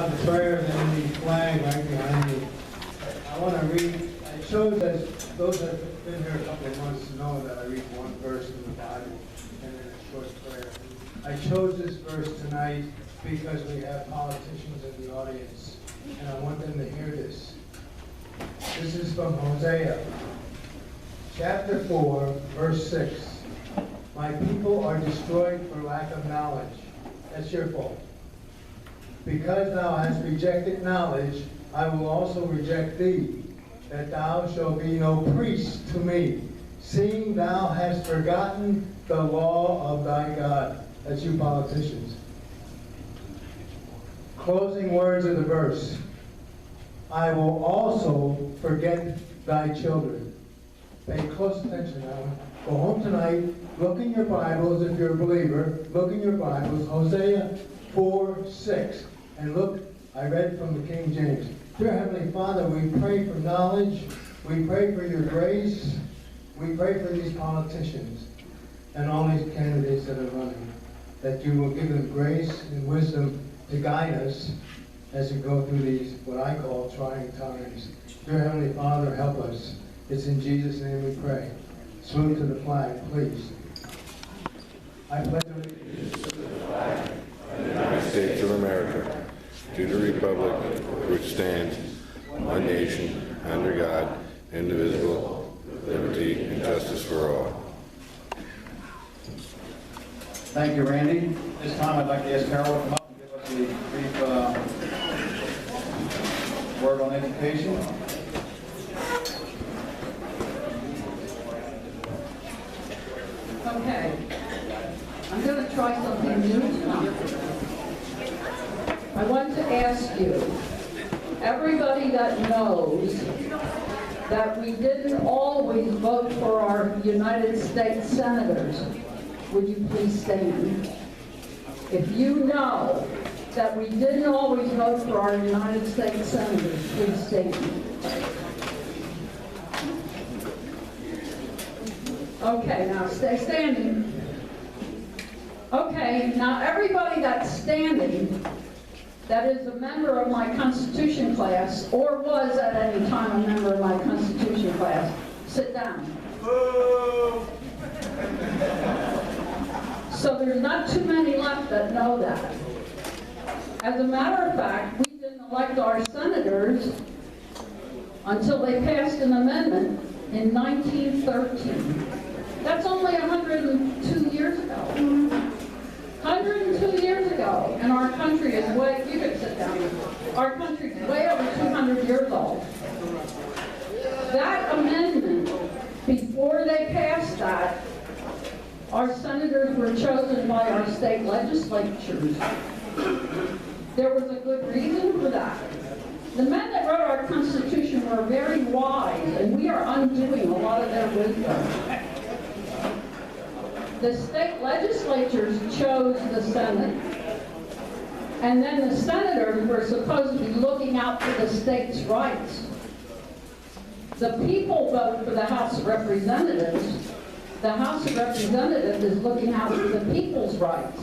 about the prayers and the flag right behind me. I want to read, I chose, as those that have been here a couple of months know that I read one verse in the Bible and then a short prayer. I chose this verse tonight because we have politicians in the audience, and I want them to hear this. This is from Hosea, chapter 4, verse 6. My people are destroyed for lack of knowledge. That's your fault. Because thou hast rejected knowledge, I will also reject thee, that thou shalt be no priest to me, seeing thou hast forgotten the law of thy God. That's you politicians. Closing words of the verse. I will also forget thy children. Pay close attention now. Go home tonight, look in your Bibles if you're a believer, look in your Bibles, Hosea 4:6. And look, I read from the King James. Dear Heavenly Father, we pray for knowledge, we pray for your grace, we pray for these politicians and all these candidates that are running, that you will give them grace and wisdom to guide us as we go through these, what I call, trying times. Dear Heavenly Father, help us. It's in Jesus' name we pray. Salute to the flag, please. I pledge allegiance to the flag of the United States of America, to the republic which stands, one nation, under God, indivisible, with liberty and justice for all. Thank you, Randy. This time I'd like to ask Carol to come up and give us a brief word on education. Okay, I'm going to try something new tonight. I want to ask you, everybody that knows that we didn't always vote for our United States senators, would you please stand? If you know that we didn't always vote for our United States senators, please stand. Okay, now stay standing. Okay, now everybody that's standing that is a member of my Constitution class or was at any time a member of my Constitution class, sit down. So there's not too many left that know that. As a matter of fact, we didn't elect our senators until they passed an amendment in 1913. That's only 102 years ago. 102 years ago, and our country is way, you can sit down, our country is way over 200 years old. That amendment, before they passed that, our senators were chosen by our state legislatures. There was a good reason for that. The men that wrote our Constitution were very wise, and we are undoing a lot of their wisdom. The state legislatures chose the Senate, and then the senators were supposed to be looking out for the state's rights. The people vote for the House of Representatives. The House of Representatives is looking out for the people's rights.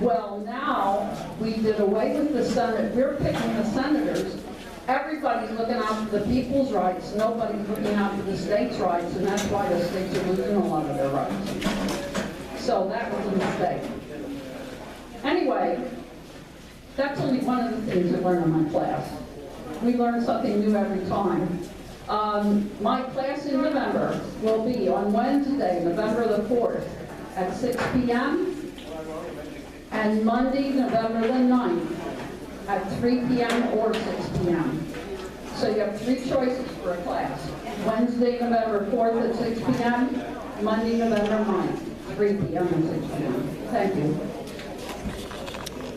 Well, now we did away with the Senate. We're picking the senators. Everybody's looking out for the people's rights. Nobody's looking out for the states' rights, and that's why the states are losing a lot of their rights. So that was a mistake. Anyway, that's only one of the things I learned in my class. We learn something new every time. My class in November will be on Wednesday, November the 4th at 6 p.m. and Monday, November the 9th at 3 p.m. or 6 p.m. So you have three choices for a class. Wednesday, November 4th at 6 p.m., Monday, November 9th, 3 p.m. and 6 p.m. Thank you.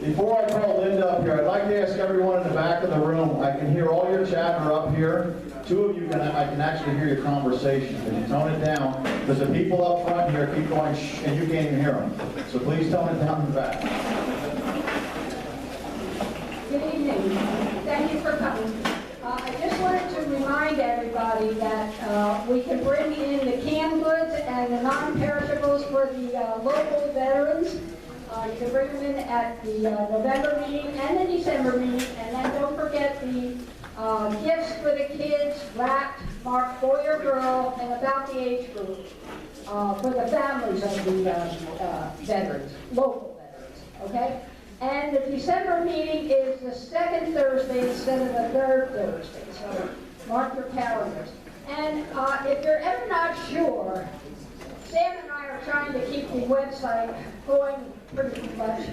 Before I call Linda up here, I'd like to ask everyone in the back of the room, I can hear all your chatter up here. Two of you, I can actually hear your conversation. Can you tone it down? Because the people up front here keep going shh, and you can't even hear them. So please tone it down in the back. Good evening. Thank you for coming. I just wanted to remind everybody that we can bring in the canned goods and the non-perishables for the local veterans. You can bring them in at the November meeting and the December meeting, and then don't forget the gifts for the kids, wrapped, marked boy or girl, and about the age group, for the families of the veterans, local veterans, okay? And the December meeting is the second Thursday instead of the third Thursday, so mark your calendars. And if you're ever not sure, Sam and I are trying to keep the website going pretty much.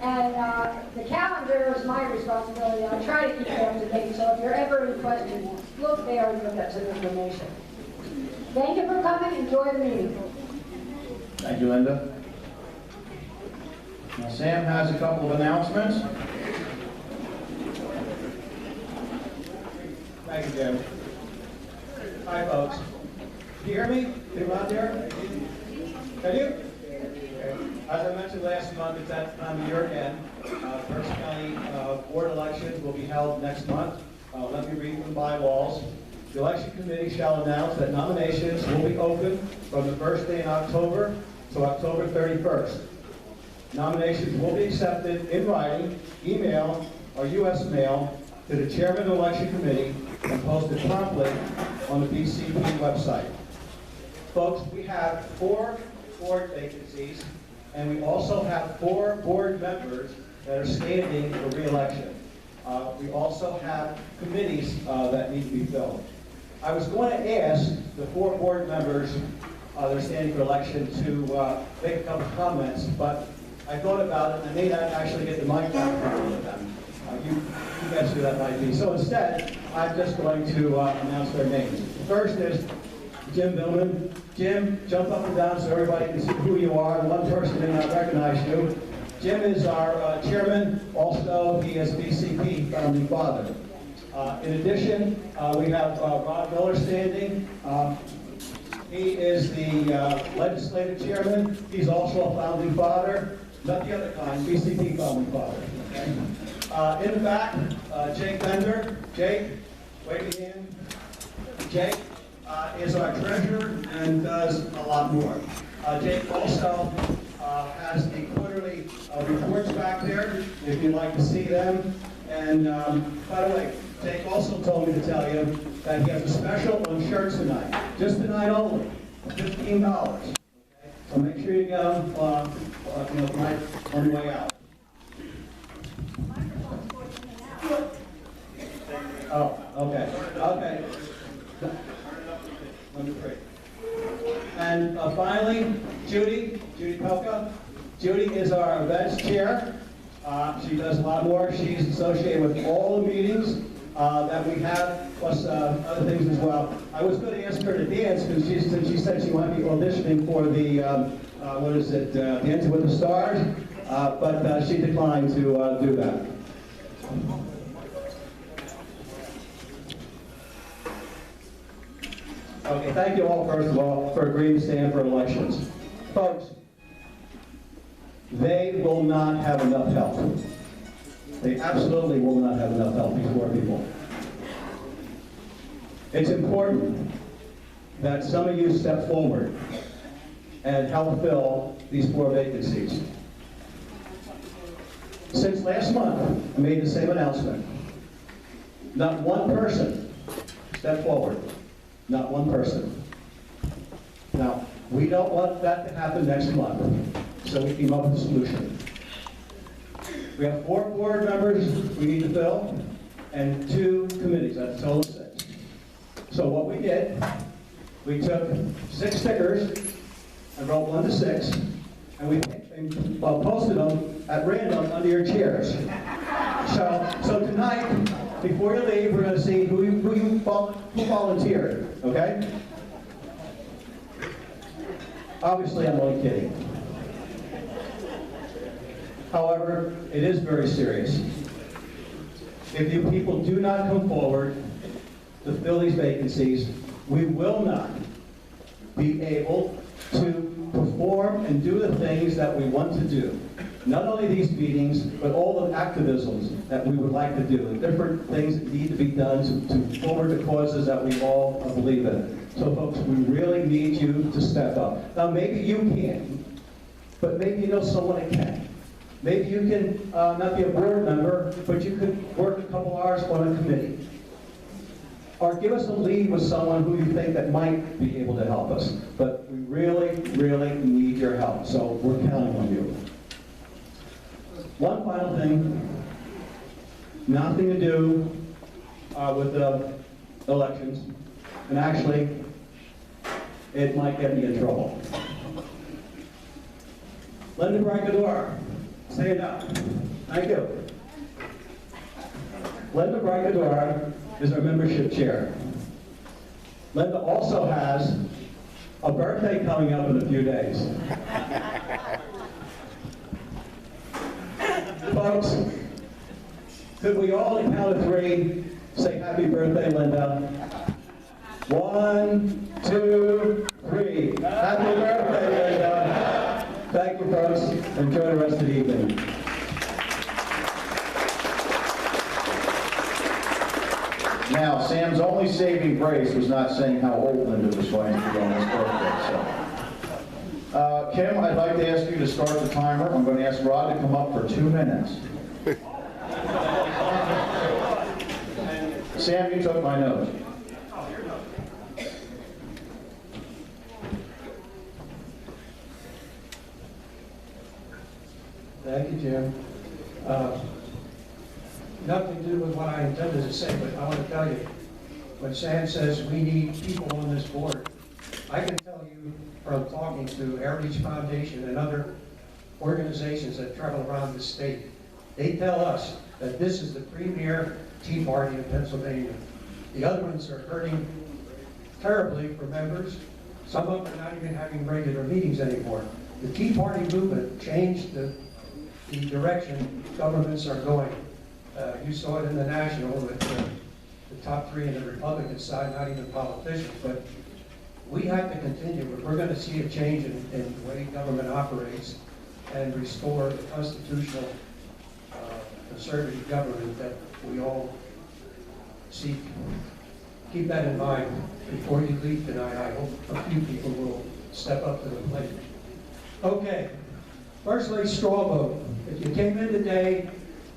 And the calendar is my responsibility. I try to keep it up to date. So if you're ever in question, look there and you'll get some information. Thank you for coming. Enjoy the meeting. Thank you, Linda. Now, Sam has a couple of announcements. Thank you, Jim. Hi, folks. Can you hear me? People out there? Can you? Okay. As I mentioned last month, it's that time of year again. First County board elections will be held next month. Let me read from the bylaws. The election committee shall announce that nominations will be open from the first day in October to October 31st. Nominations will be accepted in writing, email, or U.S. mail to the chairman of the election committee and posted promptly on the BCP website. Folks, we have 4 board vacancies, and we also have 4 board members that are standing for re-election. We also have committees that need to be filled. I was going to ask the 4 board members that are standing for election to make a couple of comments, but I thought about it, and I may not actually get the mic back from them. You guess who that might be. So instead, I'm just going to announce their names. The first is Jim Billman. Jim, jump up and down so everybody can see who you are. One person may not recognize you. Jim is our chairman. Also, he is BCP founding father. In addition, we have Rod Miller standing. He is the legislative chairman. He's also a founding father. Not the other kind, BCP founding father. Okay? In the back, Jake Bender. Jake, wave your hand. Jake is our treasurer and does a lot more. Jake also has the quarterly reports back there, if you'd like to see them. And by the way, Jake also told me to tell you that he has a special on shirts tonight. Just tonight only, $15. Okay? So make sure you get them tonight on the way out. Oh, okay. Okay. Number 3. And finally, Judy Pelka. Judy is our events chair. She does a lot more. She's associated with all the meetings that we have, plus other things as well. I was going to ask her to dance because she said she might be auditioning for the, Dancing with the Stars, but she declined to do that. Okay, thank you all, first of all, for agreeing to stand for elections. Folks, they will not have enough help. They absolutely will not have enough help, these poor people. It's important that some of you step forward and help fill these 4 vacancies. Since last month, I made the same announcement. Not one person stepped forward. Not one person. Now, we don't want that to happen next month, so we came up with a solution. We have 4 board members we need to fill, and 2 committees, that's a total of 6. So what we did, we took 6 stickers and wrote 1 to 6, and we posted them at random under your chairs. So tonight, before you leave, we're going to see who volunteered, okay? Obviously, I'm only kidding. However, it is very serious. If you people do not come forward to fill these vacancies, we will not be able to perform and do the things that we want to do. Not only these meetings, but all the activisms that we would like to do, the different things that need to be done to forward the causes that we all believe in. So folks, we really need you to step up. Now maybe you can't, but maybe you know someone that can. Maybe you can not be a board member, but you give us a lead with someone who you think that might be able to help us. But we really, really need your help, so we're counting on you. One final thing, nothing to do with the elections, and actually, it might get me in trouble. Linda Bricador, stand up. Thank you. Linda Bricador is our membership chair. Linda also has a birthday coming up in a few days. Folks, could we all, on the count of three, say happy birthday, Linda? 1, 2, 3. Happy birthday, Linda. Thank you, folks. Enjoy the rest of the evening. Now, Sam's only saving grace was not saying how old Linda was going to be on his birthday, so. Kim, I'd like to ask you to start the timer. I'm going to ask Rod to come up for 2 minutes. Sam, you took my notes. Thank you, Jim. Nothing to do with what I intended to say, but I want to tell you, when Sam says we need people on this board, I can tell you from talking to Heritage Foundation and other organizations that travel around the state, they tell us that this is the premier Tea Party in Pennsylvania. The other ones are hurting terribly for members. Some of them are not even having regular meetings anymore. The Tea Party movement changed the direction governments are going. You saw it in the national with the top three in the Republican side, not even politicians, but we have to continue. We're going to see a change in the way government operates and restore the constitutional conservative government that we all seek. Keep that in mind before you leave tonight. I hope a few people will step up to the plate. Okay, firstly, straw vote. If you came in today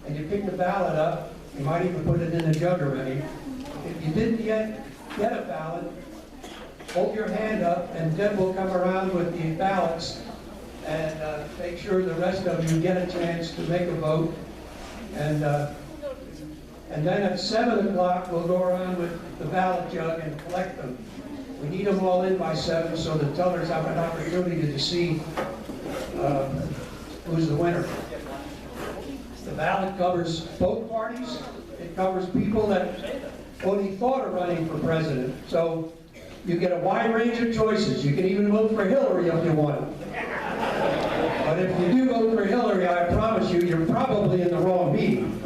and you picked the ballot up, you might even put it in a jug already. If you didn't yet get a ballot, hold your hand up and Deb will come around with the ballots and make sure the rest of you get a chance to make a vote. And then at 7 o'clock, we'll go around with the ballot jug and collect them. We need them all in by 7 so the tellers have an opportunity to see who's the winner. The ballot covers both parties. It covers people that only thought of running for president. So you get a wide range of choices. You can even vote for Hillary if you want. But if you do vote for Hillary, I promise you, you're probably in the wrong meeting.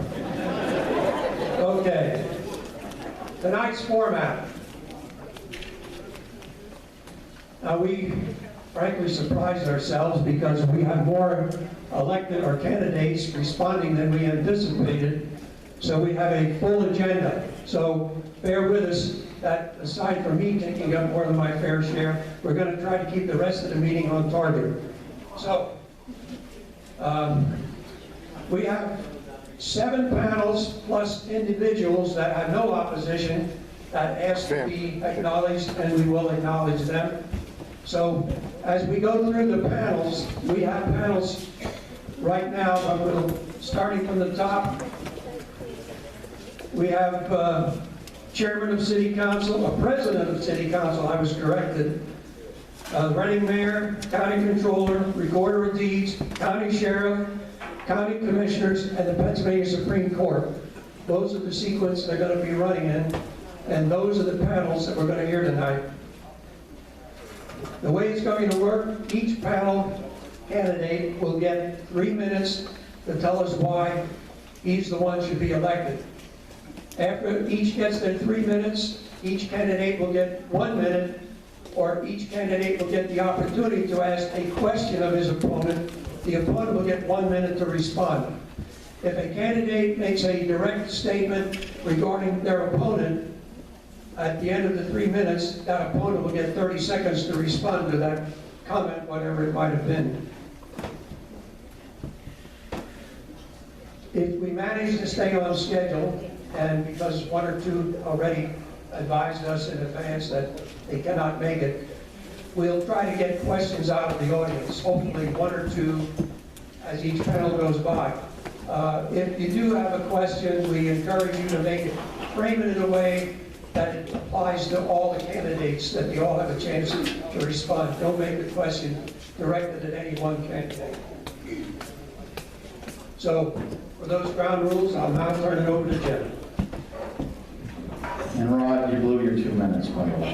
Okay. Tonight's format. Now we frankly surprised ourselves because we had more elected or candidates responding than we anticipated. So we have a full agenda. So bear with us that aside from me taking up more than my fair share, we're going to try to keep the rest of the meeting on target. So we have 7 panels plus individuals that have no opposition that ask to be acknowledged, and we will acknowledge them. So as we go through the panels, we have panels right now, starting from the top. We have chairman of city council, a president of city council, I was corrected, running mayor, county controller, recorder of deeds, county sheriff, county commissioners, and the Pennsylvania Supreme Court. Those are the sequence they're going to be running in, and those are the panels that we're going to hear tonight. The way it's going to work, each panel candidate will get 3 minutes to tell us why he's the one should be elected. After each gets their 3 minutes, each candidate will get 1 minute, or each candidate will get the opportunity to ask a question of his opponent. The opponent will get 1 minute to respond. If a candidate makes a direct statement regarding their opponent, at the end of the 3 minutes, that opponent will get 30 seconds to respond to that comment, whatever it might have been. If we manage to stay on schedule, and because 1 or 2 already advised us in advance that they cannot make it. We'll try to get questions out of the audience, hopefully one or two as each panel goes by. If you do have a question, we encourage you to frame it in a way that it applies to all the candidates, that they all have a chance to respond. Don't make the question directed at any one candidate. So, for those ground rules, I'll now turn it over to Jim. And Rod, you blew your 2 minutes, by the way.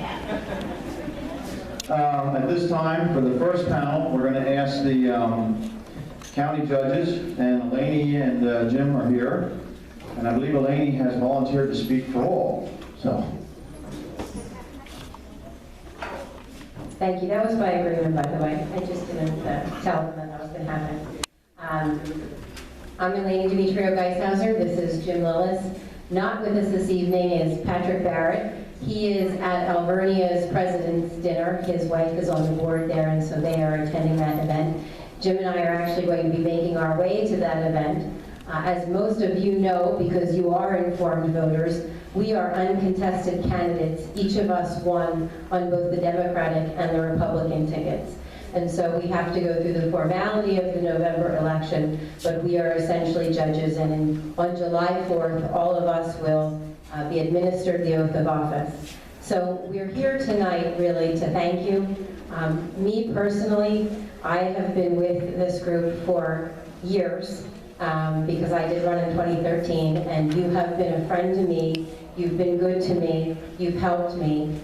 At this time, for the first panel, we're going to ask the county judges, and Eleni and Jim are here. And I believe Eleni has volunteered to speak for all. So. Thank you. That was by agreement, by the way. I just didn't tell them that was going to happen. I'm Eleni Demetrio-Geishauser. This is Jim Lillis. Not with us this evening is Patrick Barrett. He is at Alvernia's President's Dinner. His wife is on the board there, and so they are attending that event. Jim and I are actually going to be making our way to that event. As most of you know, because you are informed voters, we are uncontested candidates. Each of us won on both the Democratic and the Republican tickets. And so we have to go through the formality of the November election, but we are essentially judges, and on July 4th, all of us will be administered the oath of office. So we're here tonight really to thank you. Me personally, I have been with this group for years because I did run in 2013, and you have been a friend to me. You've been good to me. You've helped me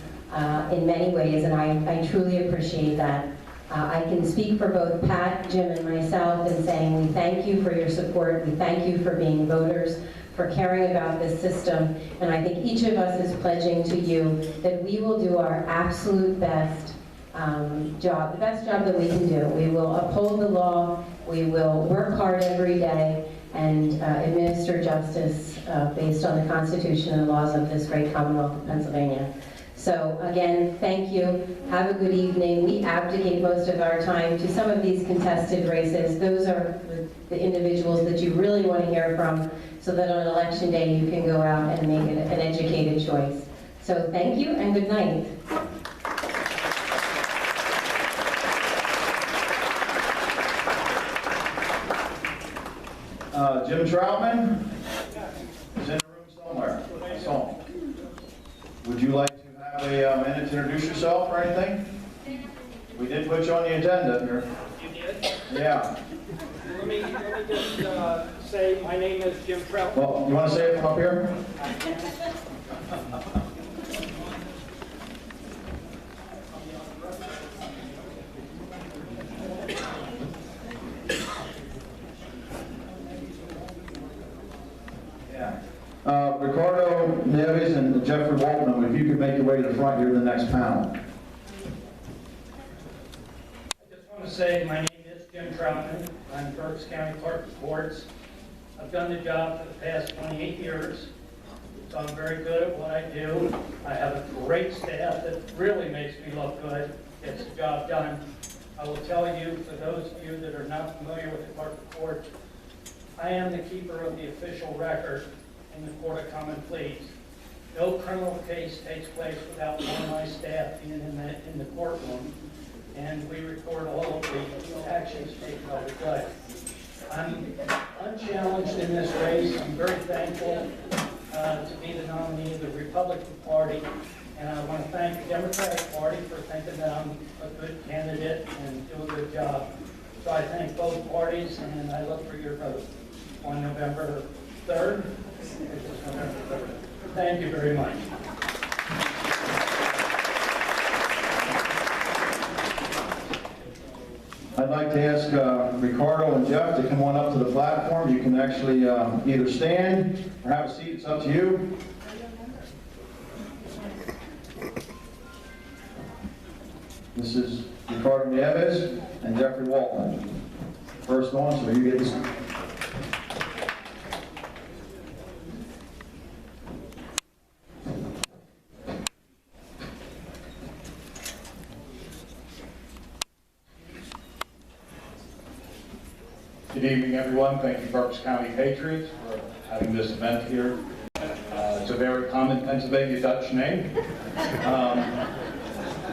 in many ways, and I truly appreciate that. I can speak for both Pat, Jim, and myself in saying we thank you for your support. We thank you for being voters, for caring about this system, and I think each of us is pledging to you that we will do our absolute best job, the best job that we can do. We will uphold the law, we will work hard every day, and administer justice based on the Constitution and laws of this great Commonwealth of Pennsylvania. So again, thank you. Have a good evening. We abdicate most of our time to some of these contested races. Those are the individuals that you really want to hear from, so that on election day you can go out and make an educated choice. So thank you and good night. Jim Troutman is in the room somewhere. So, would you like to have a minute to introduce yourself or anything? We did put you on the agenda here. You did? Yeah. Let me just say my name is Jim Troutman. Well, you want to say it from up here? Ricardo Neves and Jeffrey Waltman, if you could make your way to the front here to the next panel. I just want to say my name is Jim Troutman. I'm Berks County Clerk of Courts. I've done the job for the past 28 years, so I'm very good at what I do. I have a great staff that really makes me look good, gets the job done. I will tell you, for those of you that are not familiar with the Clerk of Courts, I am the keeper of the official record in the Court of Common Pleas. No criminal case takes place without one of my staff being in the courtroom, and we record all of the actions taken by the judge. I'm unchallenged in this race. I'm very thankful to be the nominee of the Republican Party, and I want to thank the Democratic Party for thinking that I'm a good candidate and do a good job. So I thank both parties, and I look for your vote on November 3rd. Thank you very much. I'd like to ask Ricardo and Jeff to come on up to the platform. You can actually either stand or have a seat. It's up to you. This is Ricardo Neves and Jeffrey Waltman. First one, so you get this. Good evening, everyone. Thank you, Berks County Patriots, for having this event here. It's a very common Pennsylvania Dutch name.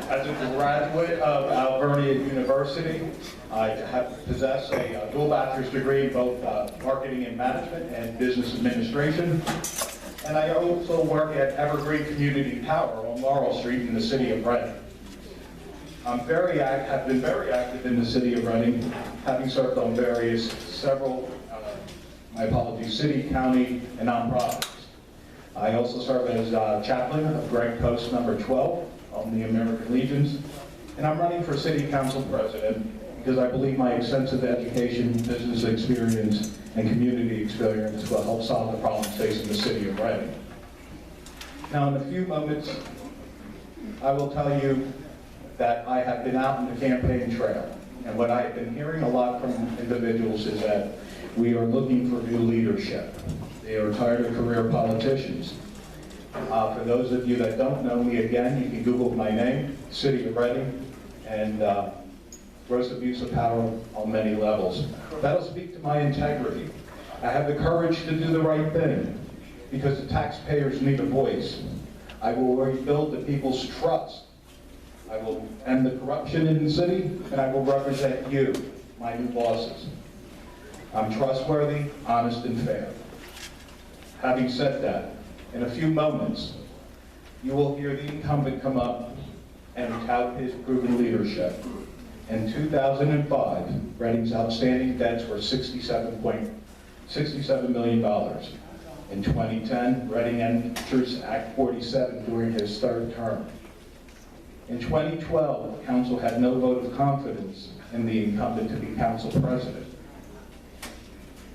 As a graduate of Alvernia University, I possess a dual bachelor's degree in both marketing and management and business administration. And I also work at Evergreen Community Power on Laurel Street in the city of Reading. Have been very active in the city of Reading, having served on several city, county, and nonprofits. I also serve as chaplain of Greg Post number 12 on the American Legions, and I'm running for city council president because I believe my extensive education, business experience, and community experience will help solve the problems facing the city of Reading. Now, in a few moments, I will tell you that I have been out in the campaign trail, and what I have been hearing a lot from individuals is that we are looking for new leadership. They are tired of career politicians. For those of you that don't know me, again, you can Google my name, City of Reading, and gross abuse of power on many levels. That'll speak to my integrity. I have the courage to do the right thing because the taxpayers need a voice. I will rebuild the people's trust. I will end the corruption in the city, and I will represent you, my new bosses. I'm trustworthy, honest, and fair. Having said that, in a few moments, you will hear the incumbent come up and tout his proven leadership. In 2005, Reading's outstanding debts were $67 million. In 2010, Reading enters Act 47 during his third term. In 2012, council had no vote of confidence in the incumbent to be council president.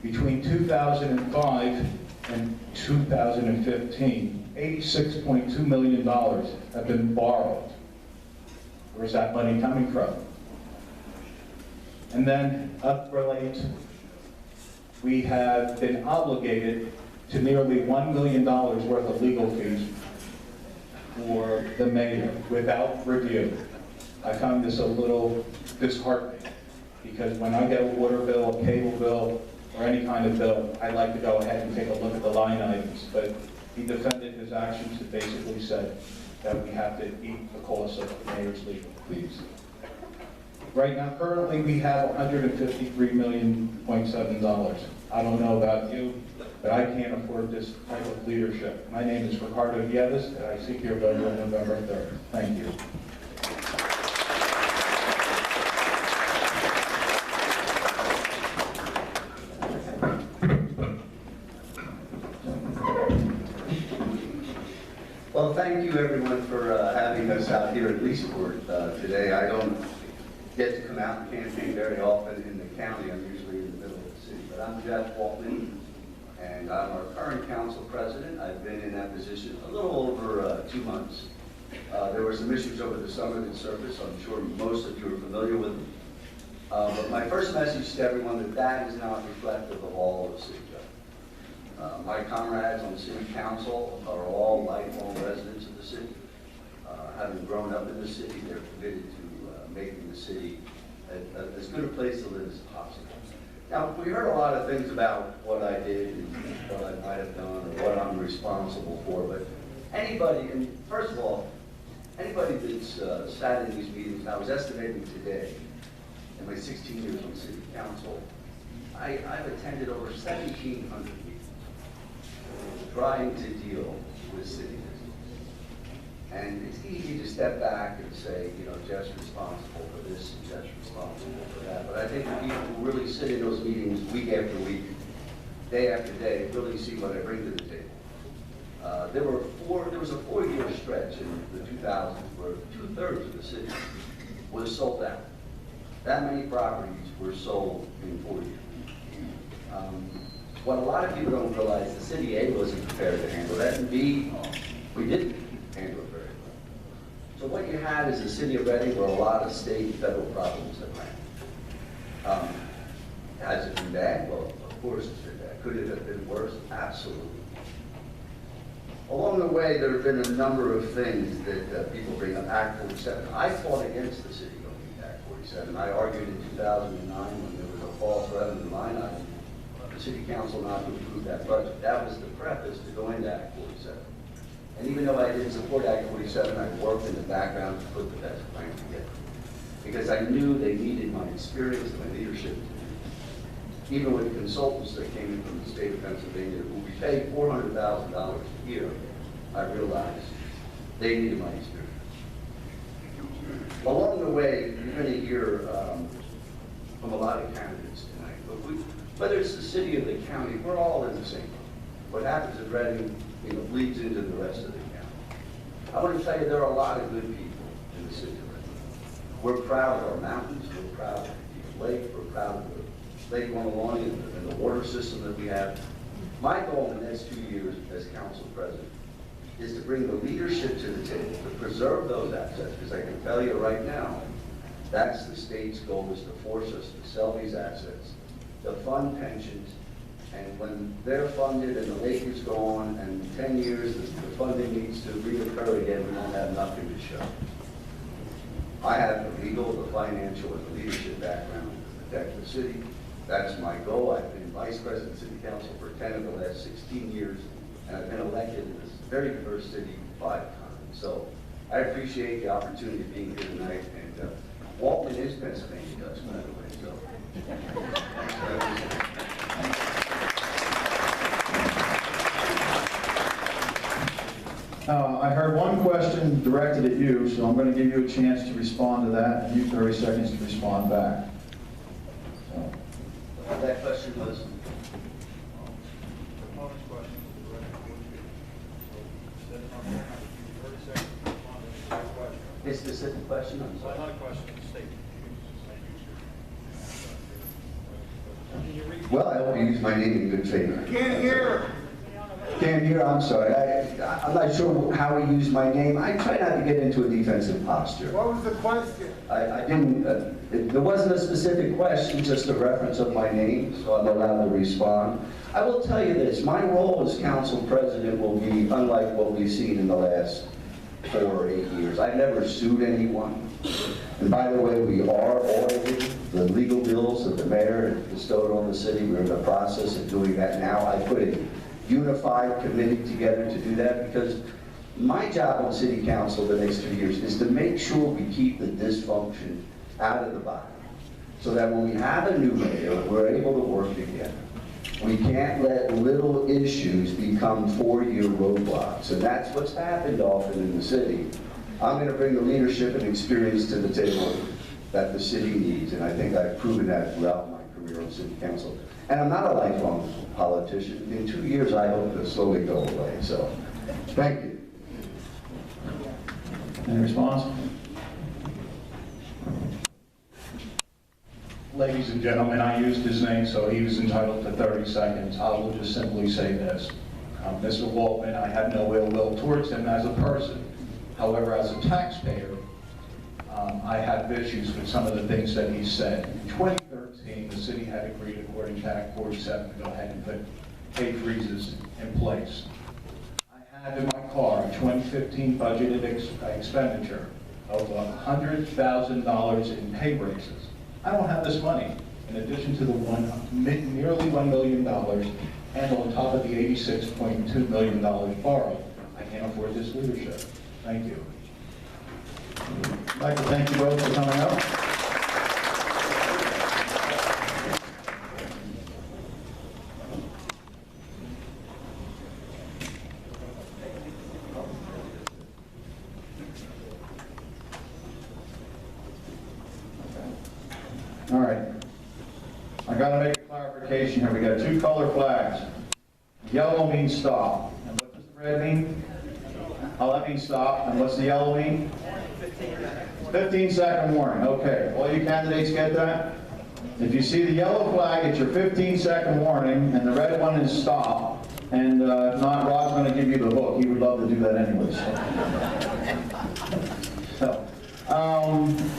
Between 2005 and 2015, $86.2 million have been borrowed. Where's that money coming from? And then up late, we have been obligated to nearly $1 million worth of legal fees for the mayor without review. I found this a little disheartening because when I get a water bill, a cable bill, or any kind of bill, I like to go ahead and take a look at the line items. But he defended his actions and basically said that we have to eat the cost of the mayor's legal fees. Right now, currently, we have $153.7 million. I don't know about you, but I can't afford this type of leadership. My name is Ricardo Vieves, and I seek your vote on November 3rd. Thank you. Well, thank you everyone for having us out here at Leesport today. I don't get to come out and campaign very often in the county. I'm usually in the middle of the city. But I'm Jeff Waltman, and I'm our current council president. I've been in that position a little over 2 months. There were some issues over the summer that surfaced. I'm sure most of you are familiar with them. But my first message to everyone that is not reflective of all of the city government. My comrades on the city council are all lifelong residents of the city. Having grown up in the city, they're committed to making the city as good a place to live as possible. Now, we heard a lot of things about what I did and what I might have done or what I'm responsible for, but anybody, and first of all, anybody that's sat in these meetings, I was estimating today, in my 16 years on city council, I've attended over 1,700 meetings trying to deal with city business. And it's easy to step back and say, you know, Jeff's responsible for this, and Jeff's responsible for that. But I think the people who really sit in those meetings week after week, day after day, really see what I bring to the table. There was a 4-year stretch in the 2000s where 2/3 of the city was sold out. That many properties were sold in 4 years. What a lot of people don't realize, the city A wasn't prepared to handle that, and B, we didn't handle it very well. So what you had is a city of Reading where a lot of state and federal problems have ran. Has it been bad? Well, of course it's been bad. Could it have been worse? Absolutely. Along the way, there have been a number of things that people bring up. Act 47. I fought against the city going to Act 47. I argued in 2009 when there was a false revenue line item the city council not to approve that budget. That was the preface to go into Act 47. And even though I didn't support Act 47, I worked in the background to put the best plan together. Because I knew they needed my experience and my leadership. Even with consultants that came in from the state of Pennsylvania, who we pay $400,000 a year, I realized they needed my experience. Along the way, you're going to hear from a lot of candidates tonight, but whether it's the city or the county, we're all in the same boat. What happens in Reading, bleeds into the rest of the county. I want to tell you, there are a lot of good people in the city of Reading. We're proud of our mountains, we're proud of the lake, we're proud of the Lake Montaloni and the water system that we have. My goal in the next 2 years as council president is to bring the leadership to the table, to preserve those assets, because I can tell you right now, that's the state's goal, is to force us to sell these assets, to fund pensions, and when they're funded and the lake is gone, and in 10 years the funding needs to reoccur again, we won't have nothing to show. I have the legal, the financial, and the leadership background to protect the city. That's my goal. I've been vice president of city council for 10 of the last 16 years, and I've been elected in this very diverse city 5 times. So I appreciate the opportunity of being here tonight, and Walton is Pennsylvania Dutch, by the way, so. I heard one question directed at you, so I'm going to give you a chance to respond to that, and you 30 seconds to respond back. So. That question was? A specific question? I'm sorry. Not a question, it's a statement. Well, I hope you use my name in good faith. Can't hear. Can't hear, I'm sorry. I'm not sure how he used my name. I try not to get into a defensive posture. What was the question? I didn't, there wasn't a specific question, just a reference of my name, so I'm allowed to respond. I will tell you this, my role as council president will be unlike what we've seen in the last 4 or 8 years. I've never sued anyone. And by the way, we are auditing the legal bills that the mayor bestowed on the city. We're in the process of doing that now. I put a unified committee together to do that because my job on city council the next 2 years is to make sure we keep the dysfunction out of the body. So that when we have a new mayor, we're able to work together. We can't let little issues become 4-year roadblocks, and that's what's happened often in the city. I'm going to bring the leadership and experience to the table that the city needs, and I think I've proven that throughout my career on city council. And I'm not a lifelong politician. In 2 years, I hope to slowly go away, so thank you. Any response? Ladies and gentlemen, I used his name, so he was entitled to 30 seconds. I will just simply say this. Mr. Waltman, I have no ill will towards him as a person. However, as a taxpayer, I have issues with some of the things that he said. In 2013, the city had agreed, according to Act 47, to go ahead and put pay freezes in place. I had in my car a 2015 budgeted expenditure of $100,000 in pay raises. I don't have this money, in addition to the nearly $1 million, and on top of the $86.2 million borrowed. I can't afford this leadership. Thank you. I'd like to thank you both for coming up. All right. I got to make a clarification here. We got 2 color flags. Yellow means stop. And what does the red mean? Oh, that means stop. And what's the yellow mean? 15-second warning. Okay. All you candidates get that? If you see the yellow flag, it's your 15-second warning, and the red one is stop. And if not, Rod's going to give you the hook. He would love to do that anyways. So.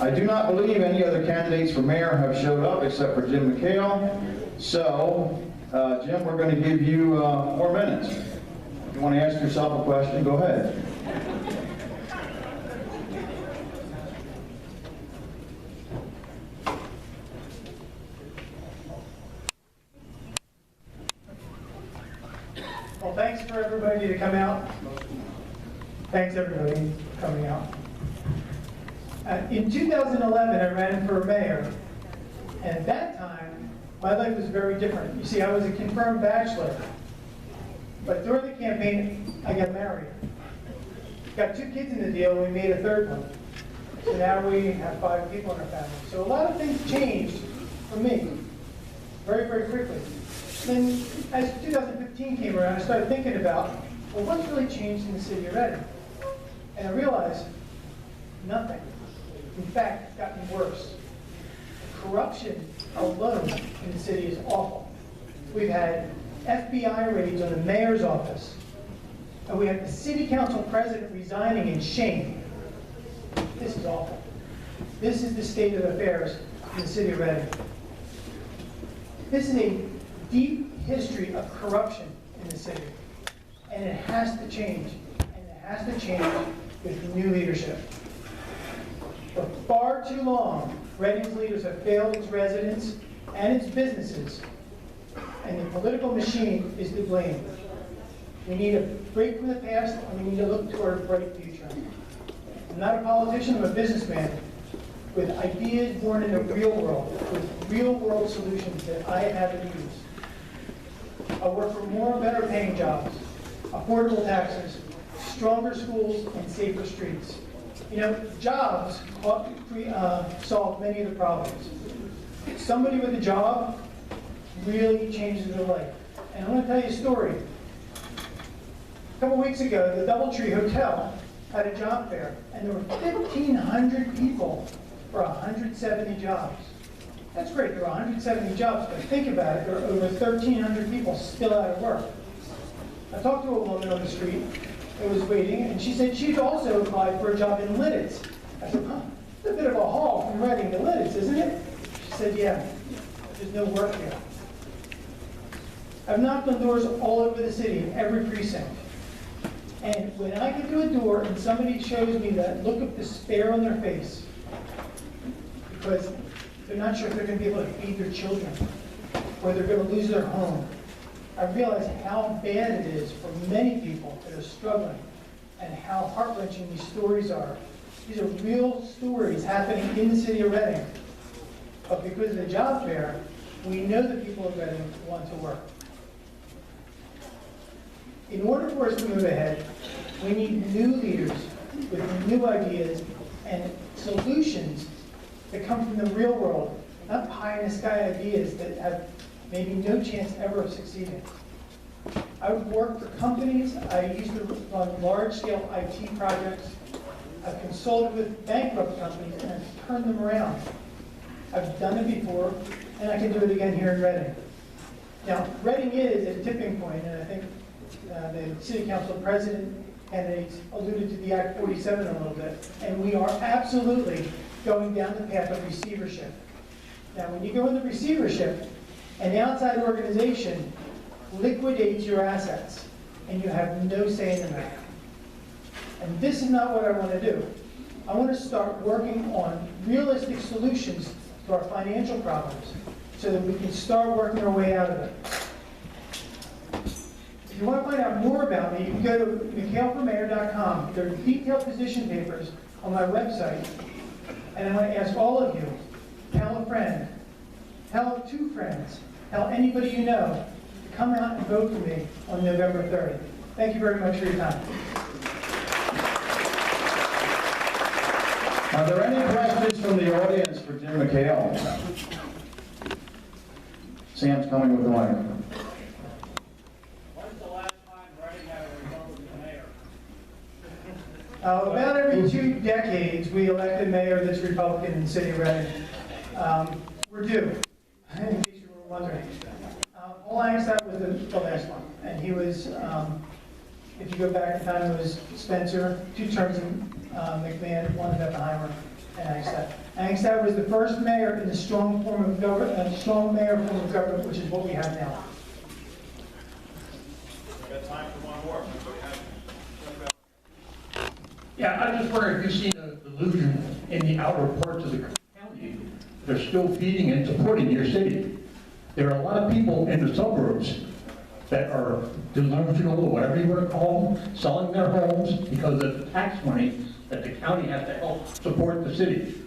I do not believe any other candidates for mayor have showed up except for Jim McHale. So, Jim, we're going to give you 4 minutes. If you want to ask yourself a question, go ahead. everybody to come out. Thanks everybody for coming out. In 2011, I ran for mayor, and at that time, my life was very different. You see, I was a confirmed bachelor, but during the campaign, I got married. Got 2 kids in the deal, and we made a 3rd one. So now we have 5 people in our family. So a lot of things changed for me very, very quickly. Then as 2015 came around, I started thinking about, well, what's really changed in the city of Reading? And I realized nothing. In fact, it's gotten worse. Corruption alone in the city is awful. We've had FBI raids on the mayor's office, and we have the city council president resigning in shame. This is awful. This is the state of affairs in the city of Reading. This is a deep history of corruption in the city, and it has to change, and it has to change with new leadership. For far too long, Reading's leaders have failed its residents and its businesses, and the political machine is to blame. We need a break from the past, and we need to look toward a bright future. I'm not a politician, I'm a businessman with ideas born in the real world, with real world solutions that I have to use. I work for more and better paying jobs, affordable taxes, stronger schools, and safer streets. You know, jobs solve many of the problems. Somebody with a job really changes their life. And I'm going to tell you a story. A couple weeks ago, the Doubletree Hotel had a job fair, and there were 1,500 people for 170 jobs. That's great, there were 170 jobs, but think about it, there are over 1,300 people still out of work. I talked to a woman on the street who was waiting, and she said she'd also applied for a job in Lidditz. I said, huh, it's a bit of a haul from Reading to Lidditz, isn't it? She said, yeah, there's no work here. I've knocked on doors all over the city, in every precinct. And when I get to a door and somebody shows me that look of despair on their face, because they're not sure if they're going to be able to feed their children, or they're going to lose their home, I realize how bad it is for many people that are struggling, and how heart-wrenching these stories are. These are real stories happening in the city of Reading. But because of the job fair, we know that people in Reading want to work. In order for us to move ahead, we need new leaders with new ideas and solutions that come from the real world, not pie-in-the-sky ideas that have maybe no chance ever of succeeding. I've worked for companies, I used to run large-scale IT projects, I've consulted with bankrupt companies, and I've turned them around. I've done it before, and I can do it again here in Reading. Now, Reading is at a tipping point, and I think the City Council President candidates alluded to the Act 47 a little bit, and we are absolutely going down the path of receivership. Now, when you go into receivership, an outside organization liquidates your assets, and you have no say in the matter. And this is not what I want to do. I want to start working on realistic solutions to our financial problems so that we can start working our way out of it. If you want to find out more about me, you can go to McHaleforMayor.com. There are detailed position papers on my website. And I want to ask all of you, tell a friend, tell 2 friends, tell anybody you know to come out and vote for me on November 30th. Thank you very much for your time. Are there any questions from the audience for Jim McHale? Sam's coming with the microphone. When's the last time Reading had a Republican mayor? About every 2 decades, we elect a mayor that's Republican in the city of Reading. We're due, in case you were wondering. Paul Angstad was the last one, and he was, if you go back in time, it was Spencer, 2 terms in McMahon, 1 in Oppenheimer, and Angstad. Angstad was the first mayor in the strong form of government, strong mayor form of government, which is what we have now. We've got time for one more. Yeah, I just wonder if you see the illusion in the outer parts of the county, they're still feeding and supporting your city. There are a lot of people in the suburbs that are delusional, or whatever you want to call them, selling their homes because of the tax money that the county has to help support the city.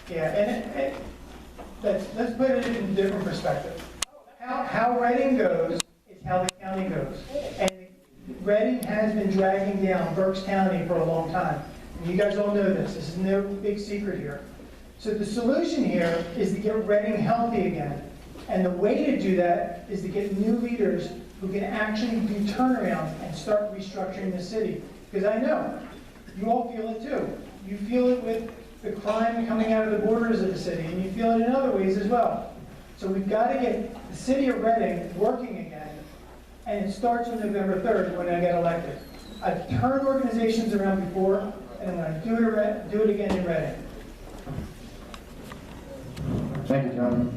Yeah, and let's put it in a different perspective. How Reading goes is how the county goes. And Reading has been dragging down Berks County for a long time. And you guys all know this. This is no big secret here. So the solution here is to get Reading healthy again. And the way to do that is to get new leaders who can actually do turnarounds and start restructuring the city. Because I know, you all feel it too. You feel it with the crime coming out of the borders of the city, and you feel it in other ways as well. So we've got to get the city of Reading working again, and it starts on November 3rd when I get elected. I've turned organizations around before, and I'm going to do it again in Reading. Thank you, John.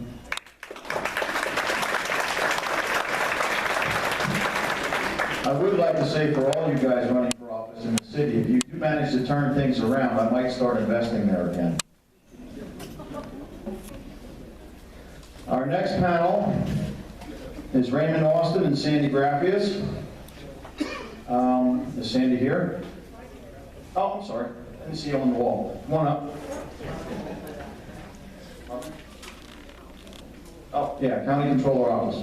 I would like to say for all you guys running for office in the city, if you do manage to turn things around, I might start investing there again. Our next panel is Raymond Austin and Sandy Graffius. Is Sandy here? Oh, I'm sorry. I didn't see you on the wall. Come on up. Oh, yeah, County Controller Office.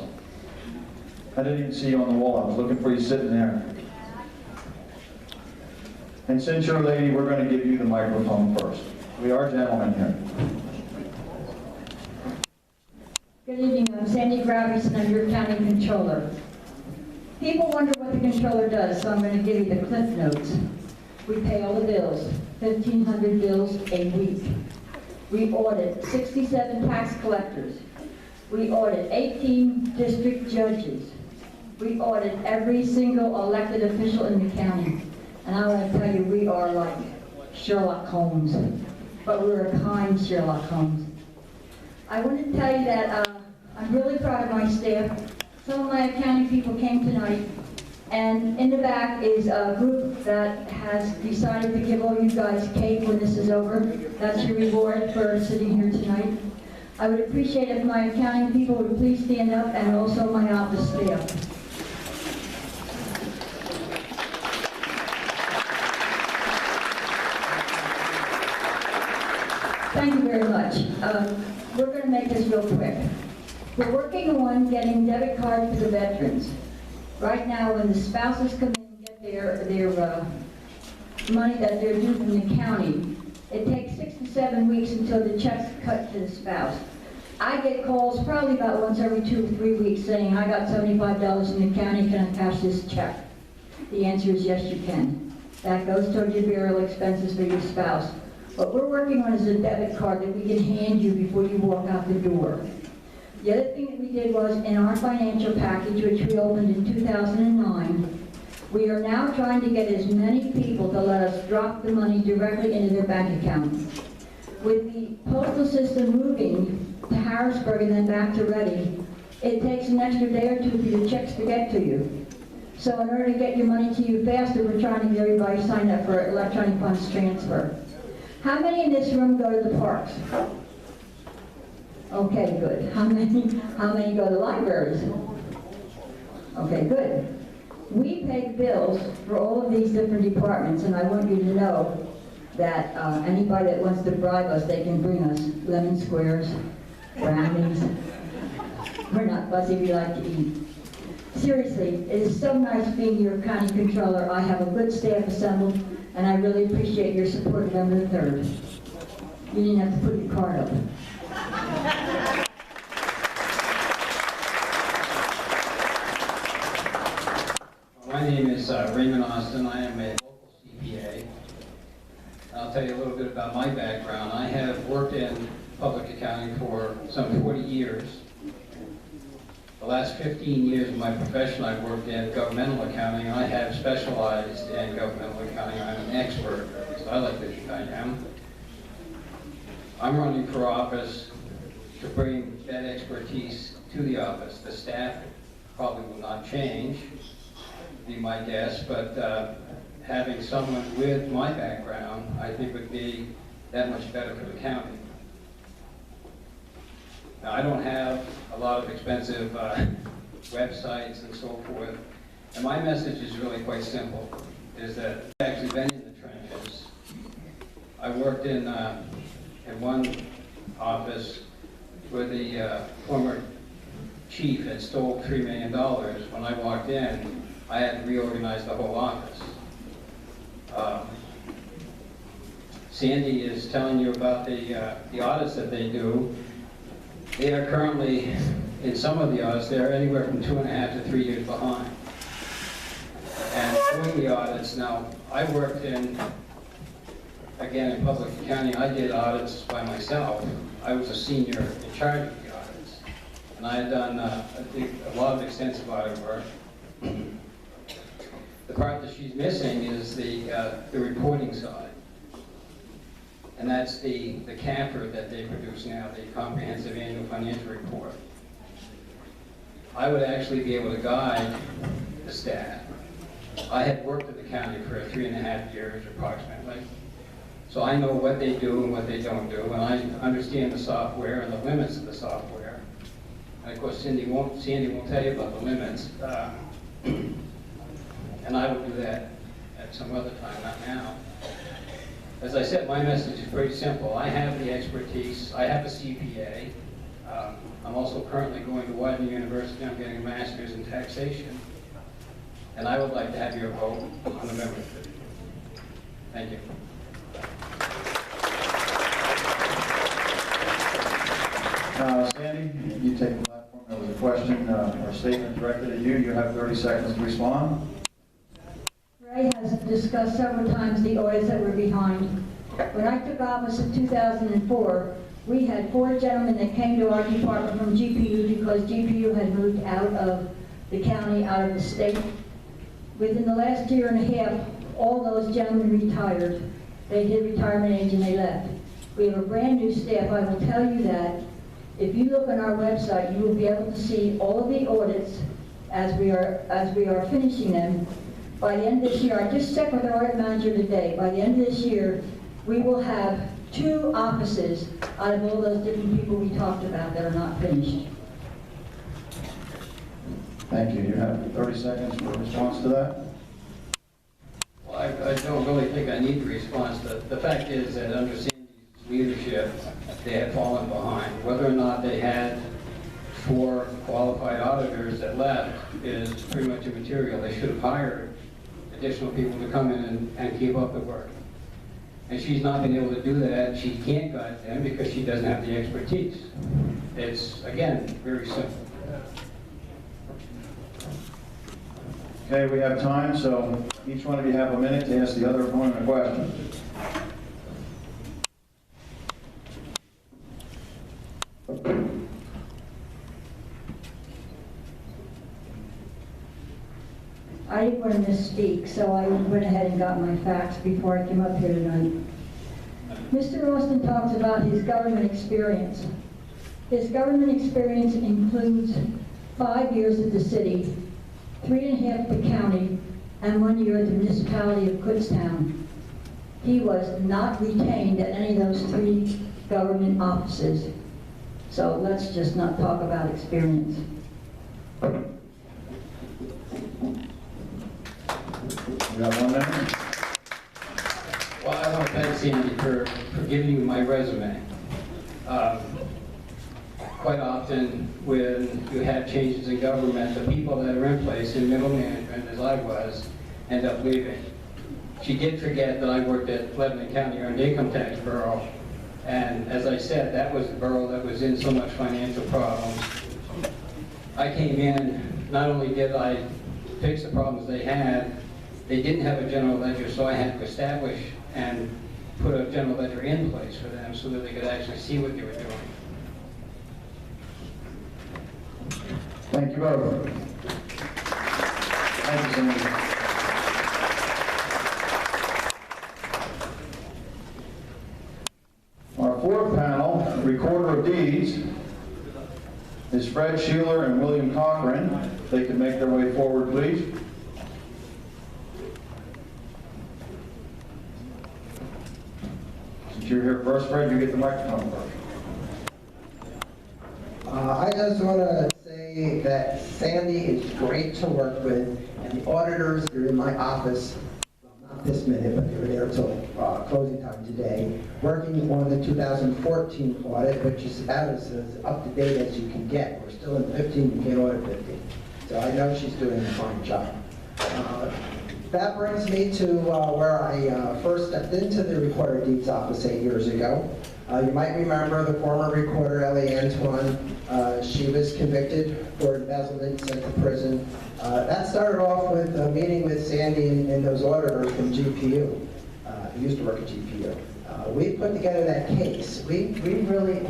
I didn't even see you on the wall. I was looking for you sitting there. And since you're a lady, we're going to give you the microphone first. We are gentlemen here. Good evening, I'm Sandy Gravis, and I'm your county controller. People wonder what the controller does, so I'm going to give you the cliff notes. We pay all the bills, 1,500 bills a week. We audit 67 tax collectors. We audit 18 district judges. We audit every single elected official in the county. And I want to tell you, we are like Sherlock Holmes, but we're a kind Sherlock Holmes. I want to tell you that I'm really proud of my staff. Some of my accounting people came tonight, and in the back is a group that has decided to give all you guys cake when this is over. That's your reward for sitting here tonight. I would appreciate if my accounting people would please stand up, and also my office staff. Thank you very much. We're going to make this real quick. We're working on getting debit cards for the veterans. Right now, when the spouses come in and get their money that they're due from the county, it takes 6 to 7 weeks until the check's cut to the spouse. I get calls probably about once every 2 or 3 weeks saying, I got $75 in the county, can I cash this check? The answer is yes, you can. That goes toward your burial expenses for your spouse. What we're working on is a debit card that we can hand you before you walk out the door. The other thing that we did was in our financial package, which we opened in 2009, we are now trying to get as many people to let us drop the money directly into their bank account. With the postal system moving to Harrisburg and then back to Reading, it takes an extra day or two for your checks to get to you. So in order to get your money to you faster, we're trying to get everybody signed up for electronic funds transfer. How many in this room go to the parks? Okay, good. How many go to libraries? Okay, good. We pay bills for all of these different departments, and I want you to know that anybody that wants to bribe us, they can bring us lemon squares, brownies. We're not fussy, we like to eat. Seriously, it is so nice being your county controller. I have a good staff assembled, and I really appreciate your support of November the 3rd. You didn't have to put your card up. My name is Raymond Austin. I am a local CPA. I'll tell you a little bit about my background. I have worked in public accounting for some 40 years. The last 15 years of my profession I've worked in governmental accounting. I have specialized in governmental accounting. I'm an expert, so I like to think I am. I'm running for office to bring that expertise to the office. The staff probably will not change, be my guess, but having someone with my background, I think would be that much better for the county. Now, I don't have a lot of expensive websites and so forth. And my message is really quite simple, is that I've actually been in the trenches. I worked in one office where the former chief had stole $3 million. When I walked in, I had to reorganize the whole office. Sandy is telling you about the audits that they do. They are currently, in some of the audits, they're anywhere from 2.5 to 3 years behind. And doing the audits, now, I worked again, in public accounting, I did audits by myself. I was a senior in charge of the audits. And I had done, I think, a lot of extensive audit work. The part that she's missing is the reporting side. And that's the CAFR that they produce now, the Comprehensive Annual Financial Report. I would actually be able to guide the staff. I had worked at the county for 3.5 years approximately. So I know what they do and what they don't do, and I understand the software and the limits of the software. And of course, Sandy won't tell you about the limits. And I will do that at some other time, not now. As I said, my message is pretty simple. I have the expertise. I have a CPA. I'm also currently going to Widener University. I'm getting a master's in taxation. And I would like to have your vote on November 5th. Thank you. Sandy, you take the platform. There was a question or statement directed at you. You have 30 seconds to respond. Ray has discussed several times the audits that were behind. When I took office in 2004, we had 4 gentlemen that came to our department from GPU because GPU had moved out of the county, out of the state. Within the last year and a half, all those gentlemen retired. They hit retirement age and they left. We have a brand new staff. I will tell you that if you look on our website, you will be able to see all of the audits as we are finishing them. By the end of this year, I just checked with our audit manager today, by the end of this year, we will have 2 offices out of all those different people we talked about that are not finished. Thank you. You have 30 seconds for a response to that. Well, I don't really think I need the response. The fact is that under Sandy's leadership, they had fallen behind. Whether or not they had 4 qualified auditors that left is pretty much immaterial. They should have hired additional people to come in and keep up the work. And she's not been able to do that. She can't guide them because she doesn't have the expertise. It's, again, very simple. Okay, we have time, so each one of you have a minute to ask the other opponent a question. I didn't want to misspeak, so I went ahead and got my facts before I came up here tonight. Mr. Austin talks about his government experience. His government experience includes 5 years at the city, 3.5 at the county, and 1 year at the municipality of Kutztown. He was not retained at any of those 3 government offices. So let's just not talk about experience. You have 1 minute. Well, I want to thank Sandy for giving you my resume. Quite often, when you have changes in government, the people that are in place in middle management, as I was, end up leaving. She did forget that I worked at Lebanon County Earned Income Tax Bureau, and as I said, that was the borough that was in so much financial problems. I came in, not only did I fix the problems they had, they didn't have a general ledger, so I had to establish and put a general ledger in place for them so that they could actually see what they were doing. Thank you both. Thank you, Sandy. Our 4th panel, Recorder of Deeds, is Fred Sheeler and William Cochran. If they can make their way forward, please. Since you're here first, Fred, you get the microphone first. I just want to say that Sandy is great to work with, and the auditors, they're in my office, well, not this minute, but they were there till closing time today, working on the 2014 audit, which is about as up to date as you can get. We're still in 15, you can't audit 15. So I know she's doing a fine job. That brings me to where I first stepped into the Recorder of Deeds office 8 years ago. You might remember the former recorder, Ellie Antoine. She was convicted for embezzlement, sent to prison. That started off with a meeting with Sandy and those auditors from GPU. Who used to work at GPU. We put together that case. We really,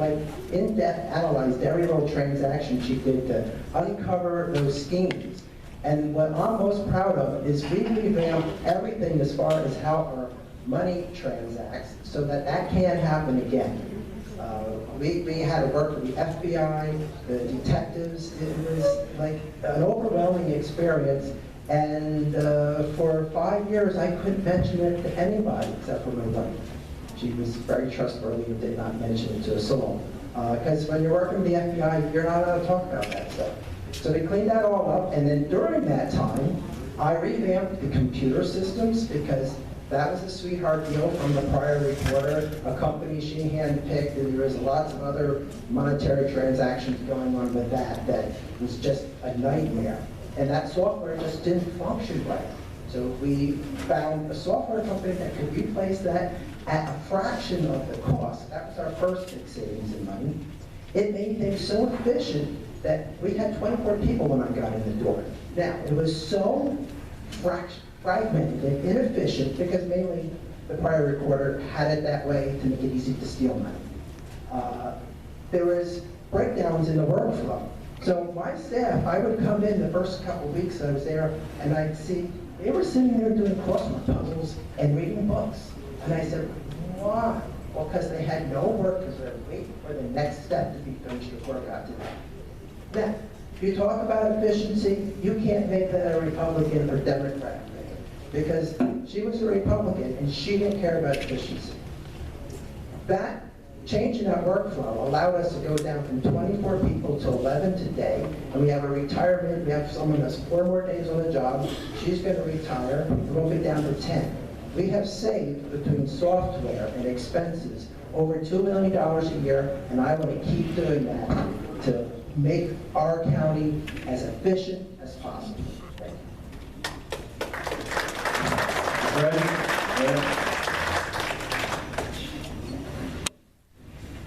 in-depth analyzed every little transaction she did to uncover those schemes. And what I'm most proud of is we revamped everything as far as how our money transacts so that that can't happen again. We had to work with the FBI, the detectives. It was like an overwhelming experience. And for 5 years, I couldn't mention it to anybody except for my wife. She was very trustworthy and did not mention it to us all. Because when you're working with the FBI, you're not allowed to talk about that stuff. So we cleaned that all up, and then during that time, I revamped the computer systems because that was a sweetheart deal from the prior reporter, a company she handpicked, and there was lots of other monetary transactions going on with that was just a nightmare. And that software just didn't function right. So we found a software company that could replace that at a fraction of the cost. That was our first big savings in money. It made things so efficient that we had 24 people when I got in the door. Now, it was so fragmented and inefficient because mainly the prior recorder had it that way to make it easy to steal money. There was breakdowns in the workflow. So my staff, I would come in the first couple of weeks I was there, and I'd see they were sitting there doing crossword puzzles and reading books. And I said, why? Well, because they had no work because they were waiting for the next step to be finished with work out today. Now, if you talk about efficiency, you can't make that a Republican or Democrat thing. Because she was a Republican and she didn't care about efficiency. That change in our workflow allowed us to go down from 24 people to 11 today, and we have a retirement. We have someone that's 4 more days on the job. She's going to retire, and we'll be down to 10. We have saved between software and expenses over $2 million a year, and I want to keep doing that to make our county as efficient as possible. Thank you. Ready?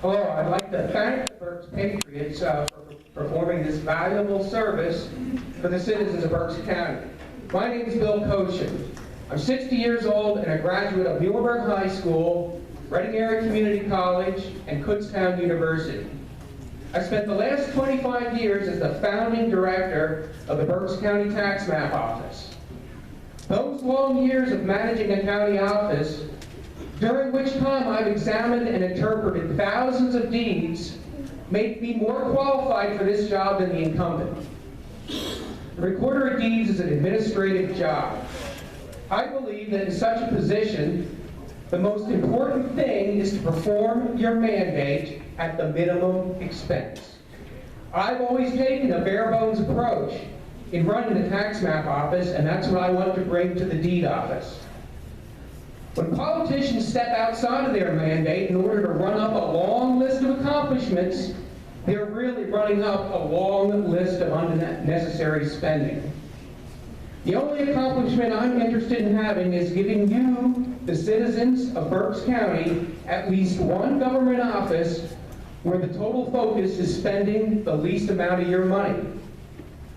Hello, I'd like to thank the Berks Patriots for performing this valuable service for the citizens of Berks County. My name is Bill Koshin. I'm 60 years old and a graduate of Muhlenberg High School, Reading Area Community College, and Kutztown University. I spent the last 25 years as the founding director of the Berks County Tax Map Office. Those long years of managing a county office, during which time I've examined and interpreted thousands of deeds, make me more qualified for this job than the incumbent. The Recorder of Deeds is an administrative job. I believe that in such a position, the most important thing is to perform your mandate at the minimum expense. I've always taken a bare-bones approach in running the tax map office, and that's what I want to bring to the deed office. When politicians step outside of their mandate in order to run up a long list of accomplishments, they're really running up a long list of unnecessary spending. The only accomplishment I'm interested in having is giving you, the citizens of Berks County, at least one government office where the total focus is spending the least amount of your money.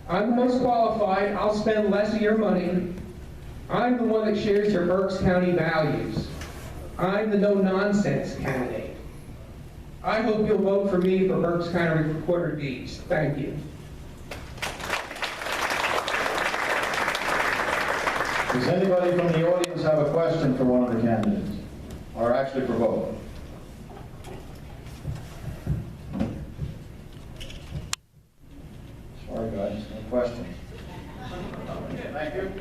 I'm the most qualified. I'll spend less of your money. I'm the one that shares your Berks County values. I'm the no-nonsense candidate. I hope you'll vote for me for Berks County Recorder of Deeds. Thank you. Does anybody from the audience have a question for one of the candidates? Or actually for both? Sorry guys, no questions. Thank you.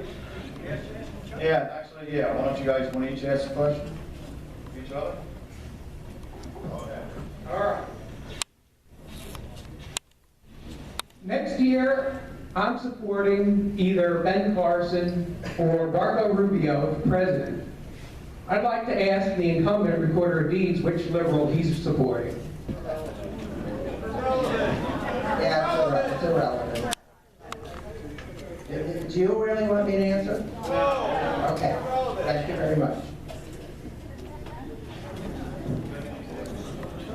Yeah, actually, yeah. Why don't you guys want to each ask a question? Each other? Okay. All right. Next year, I'm supporting either Ben Carson or Marco Rubio for president. I'd like to ask the incumbent recorder of deeds which liberal he's supporting. Yeah, it's irrelevant. Do you really want me to answer? No. Okay, thank you very much.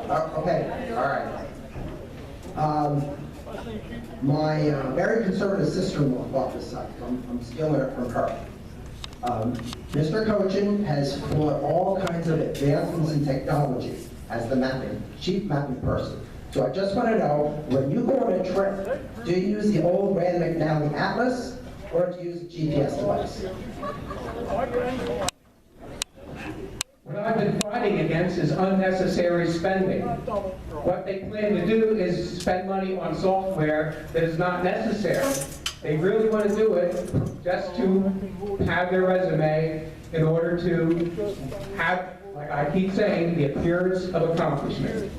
Okay, all right. My very conservative sister-in-law bought this site. I'm stealing it from her. Mr. Cochin has brought all kinds of advancements in technology as the chief mapping person. So I just want to know, when you go on a trip, do you use the old Rand McNally Atlas or do you use a GPS device? What I've been fighting against is unnecessary spending. What they plan to do is spend money on software that is not necessary. They really want to do it just to have their resume in order to have, like I keep saying, the appearance of accomplishment.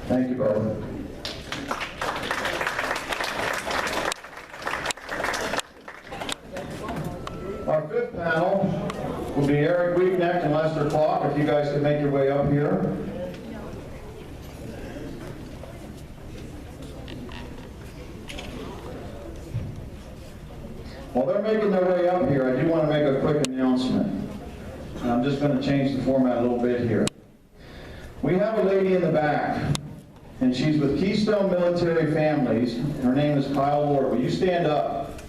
Thank you both. Our fifth panel will be Eric Weeknecht and Lester Clark, if you guys could make your way up here. While they're making their way up here, I do want to make a quick announcement. And I'm just going to change the format a little bit here. We have a lady in the back, and she's with Keystone Military Families. Her name is Kyle Ward. Will you stand up?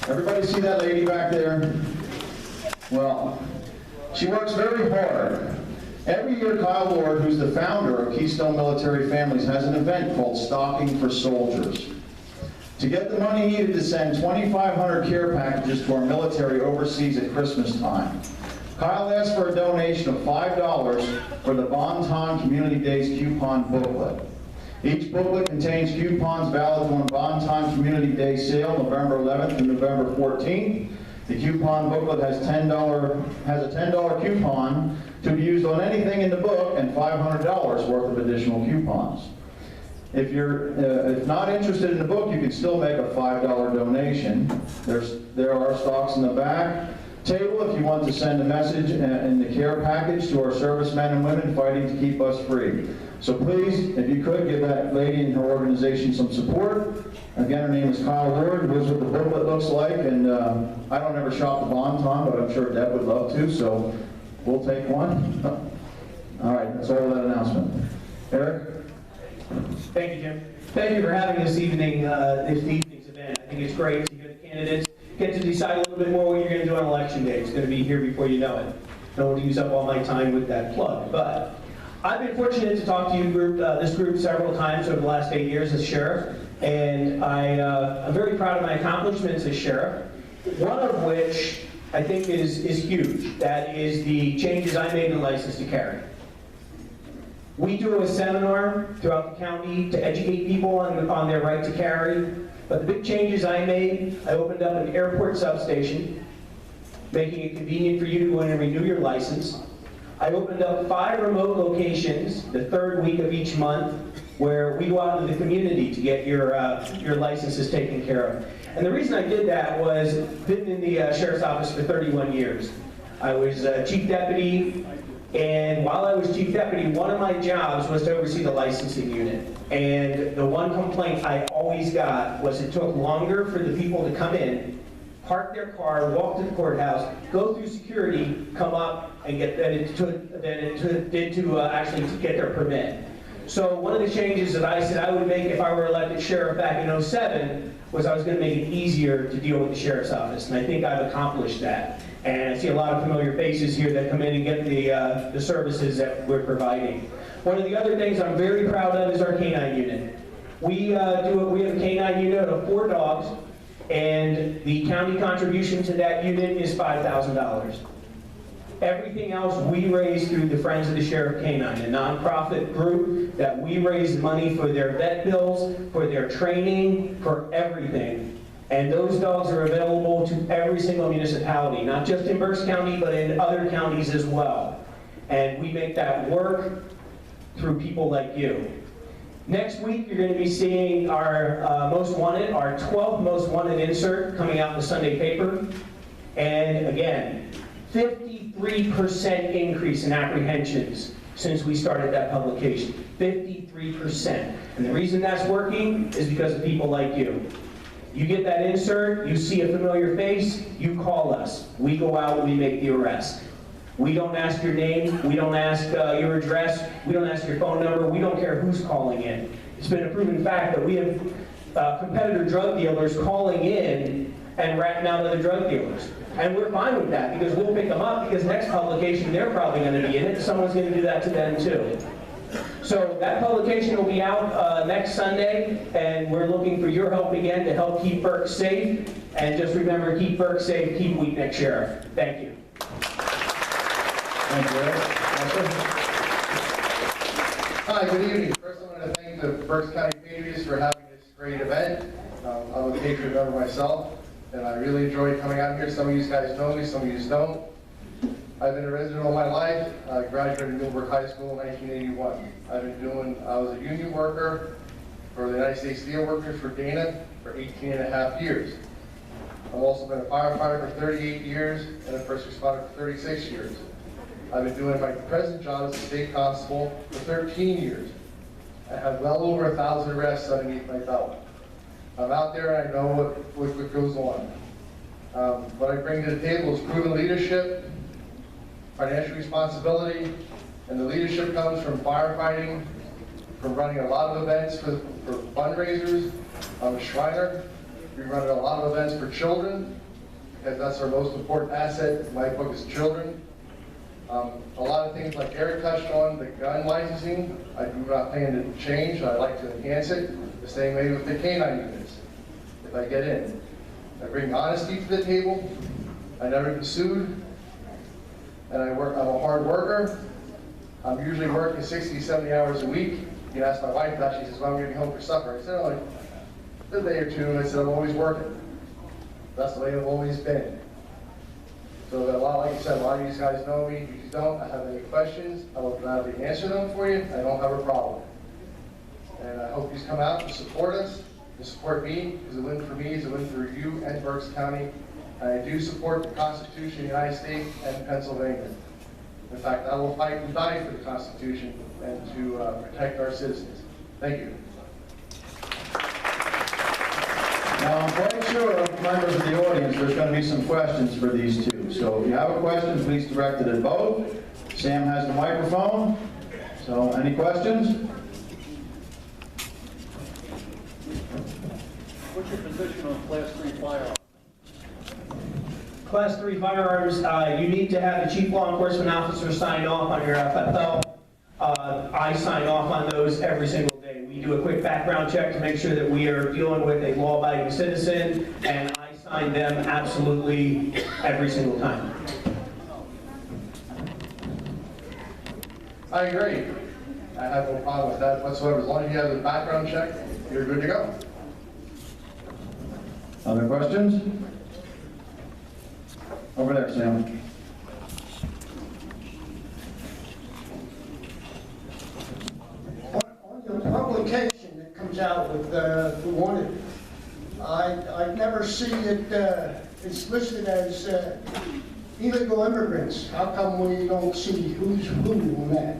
Everybody see that lady back there? Well, she works very hard. Every year, Kyle Ward, who's the founder of Keystone Military Families, has an event called Stocking for Soldiers. To get the money needed to send 2,500 care packages to our military overseas at Christmas time, Kyle asked for a donation of $5 for the Bon Ton Community Days coupon booklet. Each booklet contains coupons valid on Bon Ton Community Day sale, November 11th and November 14th. The coupon booklet has a $10 coupon to be used on anything in the book and $500 worth of additional coupons. If you're if not interested in the book, you can still make a $5 donation. There are stocks in the back table if you want to send a message in the care package to our servicemen and women fighting to keep us free. So please, if you could, give that lady and her organization some support. Again, her name is Kyle Ward. Here's what the booklet looks like. And I don't ever shop the Bon Ton, but I'm sure Deb would love to, so we'll take one. All right, that's all of that announcement. Eric? Thank you, Jim. Thank you for having this evening's event. I think it's great to hear the candidates get to decide a little bit more what you're going to do on election day. It's going to be here before you know it. Don't want to use up all my time with that plug, but I've been fortunate to talk to you this group several times over the last 8 years as sheriff, and I'm very proud of my accomplishments as sheriff, one of which I think is huge. That is the changes I made in license to carry. We do a seminar throughout the county to educate people on their right to carry. But the big changes I made, I opened up an airport substation, making it convenient for you to go in and renew your license. I opened up 5 remote locations the 3rd week of each month where we go out into the community to get your licenses taken care of. And the reason I did that was, been in the sheriff's office for 31 years. I was chief deputy. And while I was chief deputy, one of my jobs was to oversee the licensing unit. And the one complaint I always got was it took longer for the people to come in, park their car, walk to the courthouse, go through security, come up, and get than it did to actually get their permit. So one of the changes that I said I would make if I were elected sheriff back in '07 was I was going to make it easier to deal with the sheriff's office. And I think I've accomplished that. And I see a lot of familiar faces here that come in and get the services that we're providing. One of the other things I'm very proud of is our canine unit. We have a canine unit of 4 dogs, and the county contribution to that unit is $5,000. Everything else we raise through the Friends of the Sheriff Canine, a nonprofit group that we raise money for their vet bills, for their training, for everything. And those dogs are available to every single municipality, not just in Berks County, but in other counties as well. And we make that work through people like you. Next week, you're going to be seeing our most wanted, our 12th most wanted insert coming out in the Sunday paper. And again, 53% increase in apprehensions since we started that publication. 53%. And the reason that's working is because of people like you. You get that insert, you see a familiar face, you call us. We go out, we make the arrest. We don't ask your name, we don't ask your address, we don't ask your phone number, we don't care who's calling in. It's been a proven fact that we have competitor drug dealers calling in and ratting out other drug dealers. And we're fine with that because we'll pick them up because next publication they're probably going to be in it. Someone's going to do that to them too. So that publication will be out next Sunday, and we're looking for your help again to help keep Berks safe. And just remember, keep Berks safe, keep Wheat Neck Sheriff. Thank you. Thank you, Eric. Hi, good evening. First, I want to thank the Berks County Patriots for having this great event. I'm a Patriot member myself, and I really enjoy coming out here. Some of you guys know me, some of you don't. I've been a resident all my life. I graduated Middleburg High School in 1981. I was a union worker for the United States Steel Workers for Dana for 18 and a half years. I've also been a firefighter for 38 years and a first responder for 36 years. I've been doing my present job as a state constable for 13 years. I have well over 1,000 arrests underneath my belt. I'm out there and I know what goes on. What I bring to the table is proven leadership, financial responsibility, and the leadership comes from firefighting, from running a lot of events for fundraisers. I'm a Shriner. We run a lot of events for children, because that's our most important asset in my book is children. A lot of things like Eric touched on, the gun licensing, I do not plan to change. I like to enhance it. The same way with the canine units, if I get in. I bring honesty to the table. I never been sued. And I'm a hard worker. I'm usually working 60, 70 hours a week. You can ask my wife that. She says, well, I'm going to be home for supper. I said, oh, like a day or two. And I said, I'm always working. That's the way I've always been. So that like I said, a lot of you guys know me. If you don't, I have any questions, I will gladly answer them for you. I don't have a problem. And I hope you come out and support us, and support me, because a win for me is a win for you and Berks County. And I do support the Constitution of the United States and Pennsylvania. In fact, I will fight and die for the Constitution and to protect our citizens. Thank you. Now, I'm quite sure, members of the audience, there's going to be some questions for these two. So if you have a question, please direct it at both. Sam has the microphone. So any questions? What's your position on Class 3 firearms? Class 3 firearms, you need to have the chief law enforcement officer sign off on your FFL. I sign off on those every single day. We do a quick background check to make sure that we are dealing with a law-abiding citizen, and I sign them absolutely every single time. I agree. I have no problem with that whatsoever. As long as you have the background check, you're good to go. Other questions? Over there, Sam. On your publication that comes out with the wanted, I never see it, it's listed as illegal immigrants. How come we don't see who's who on that?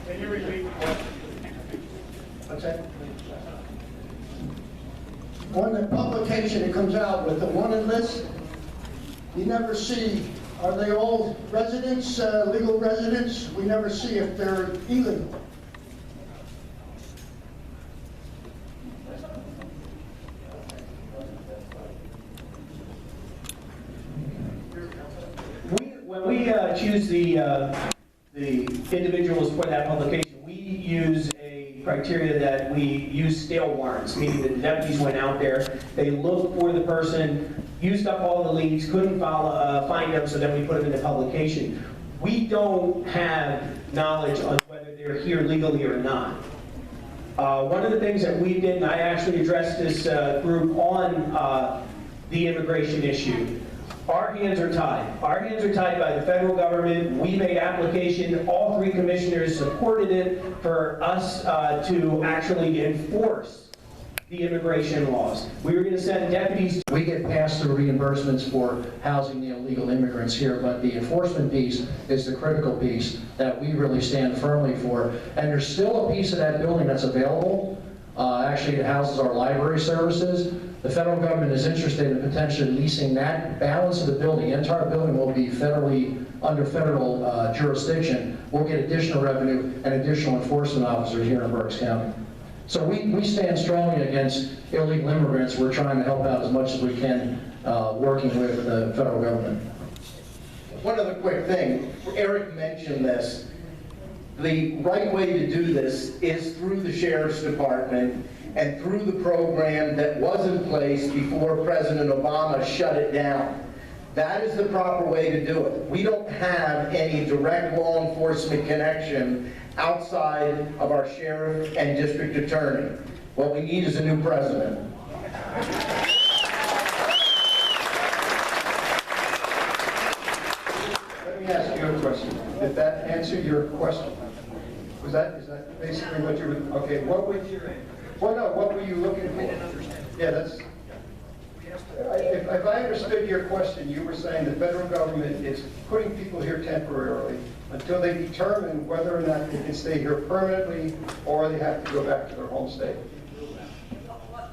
Can you repeat the question? What's that? On the publication that comes out with the wanted list, you never see, are they all residents, legal residents? We never see if they're illegal. When we choose the individuals for that publication, we use a criteria that we use stale warrants, meaning that the deputies went out there, they looked for the person, used up all the leads, couldn't find them, so then we put them in the publication. We don't have knowledge on whether they're here legally or not. One of the things that we did, and I actually addressed this group on the immigration issue, Our hands are tied. Our hands are tied by the federal government. We made application. All 3 commissioners supported it for us to actually enforce the immigration laws. We were going to send deputies. We get pass-through reimbursements for housing the illegal immigrants here, but the enforcement piece is the critical piece that we really stand firmly for. And there's still a piece of that building that's available. Actually, it houses our library services. The federal government is interested in potentially leasing that balance of the building. The entire building will be under federal jurisdiction. We'll get additional revenue and additional enforcement officers here in Berks County. So we stand strongly against illegal immigrants. We're trying to help out as much as we can, working with the federal government. One other quick thing. Eric mentioned this. The right way to do this is through the Sheriff's Department and through the program that was in place before President Obama shut it down. That is the proper way to do it. We don't have any direct law enforcement connection outside of our sheriff and district attorney. What we need is a new president. Let me ask you a question. Did that answer your question? Is that basically what you were, okay, what were you looking for? Yeah, that's, if I understood your question, you were saying the federal government is putting people here temporarily until they determine whether or not they can stay here permanently or they have to go back to their home state.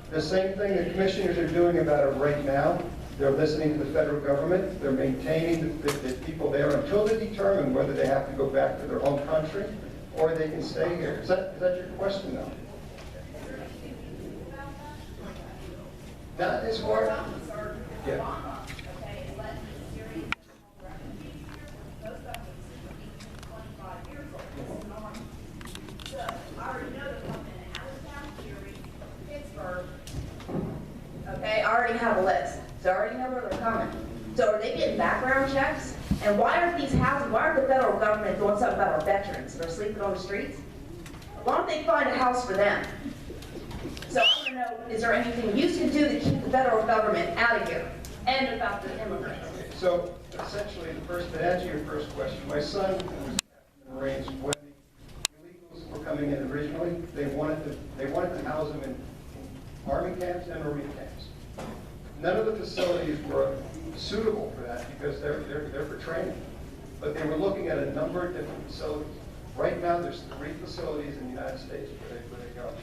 The same thing the commissioners are doing about it right now. They're listening to the federal government. They're maintaining the people there until they determine whether they have to go back to their home country or they can stay here. Is that your question now? That is what, yeah. Okay, I already have a list, so I already know where they're coming. So are they getting background checks? And why aren't these houses, why aren't the federal government doing something about our veterans that are sleeping on the streets? Why don't they find a house for them? So I want to know, is there anything you can do to keep the federal government out of here? And about the immigrants? So essentially, to answer your first question, my son was in the Marines when the illegals were coming in originally. They wanted to house them in Army camps and Marine camps. None of the facilities were suitable for that because they're for training. But they were looking at a number of different facilities. Right now, there's 3 facilities in the United States where they go.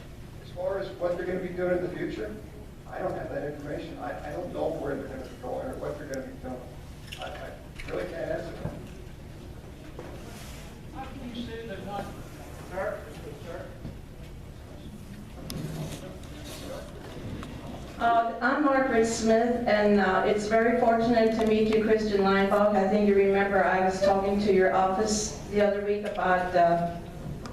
As far as what they're going to be doing in the future, I don't have that information. I don't know where they're going to be going or what they're going to be doing. I really can't answer that. How can you say they're not, sir? I'm Margaret Smith, and it's very fortunate to meet you, Christian Leinbach. I think you remember I was talking to your office the other week about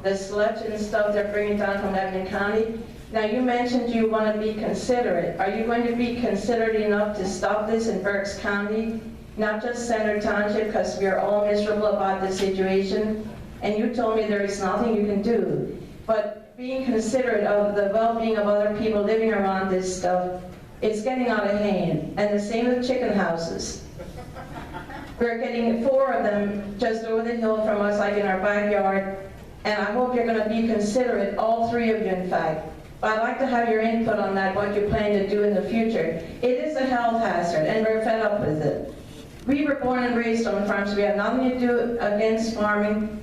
the sludge and stuff they're bringing down from Lebanon County. Now, you mentioned you want to be considerate. Are you going to be considerate enough to stop this in Berks County, not just Center Township, because we are all miserable about the situation? And you told me there is nothing you can do. But being considerate of the well-being of other people living around this stuff, it's getting out of hand. And the same with chicken houses. We're getting 4 of them just over the hill from us, like in our backyard. And I hope you're going to be considerate, all 3 of you, in fact. But I'd like to have your input on that, what you plan to do in the future. It is a health hazard, and we're fed up with it. We were born and raised on farms. We have nothing to do against farming.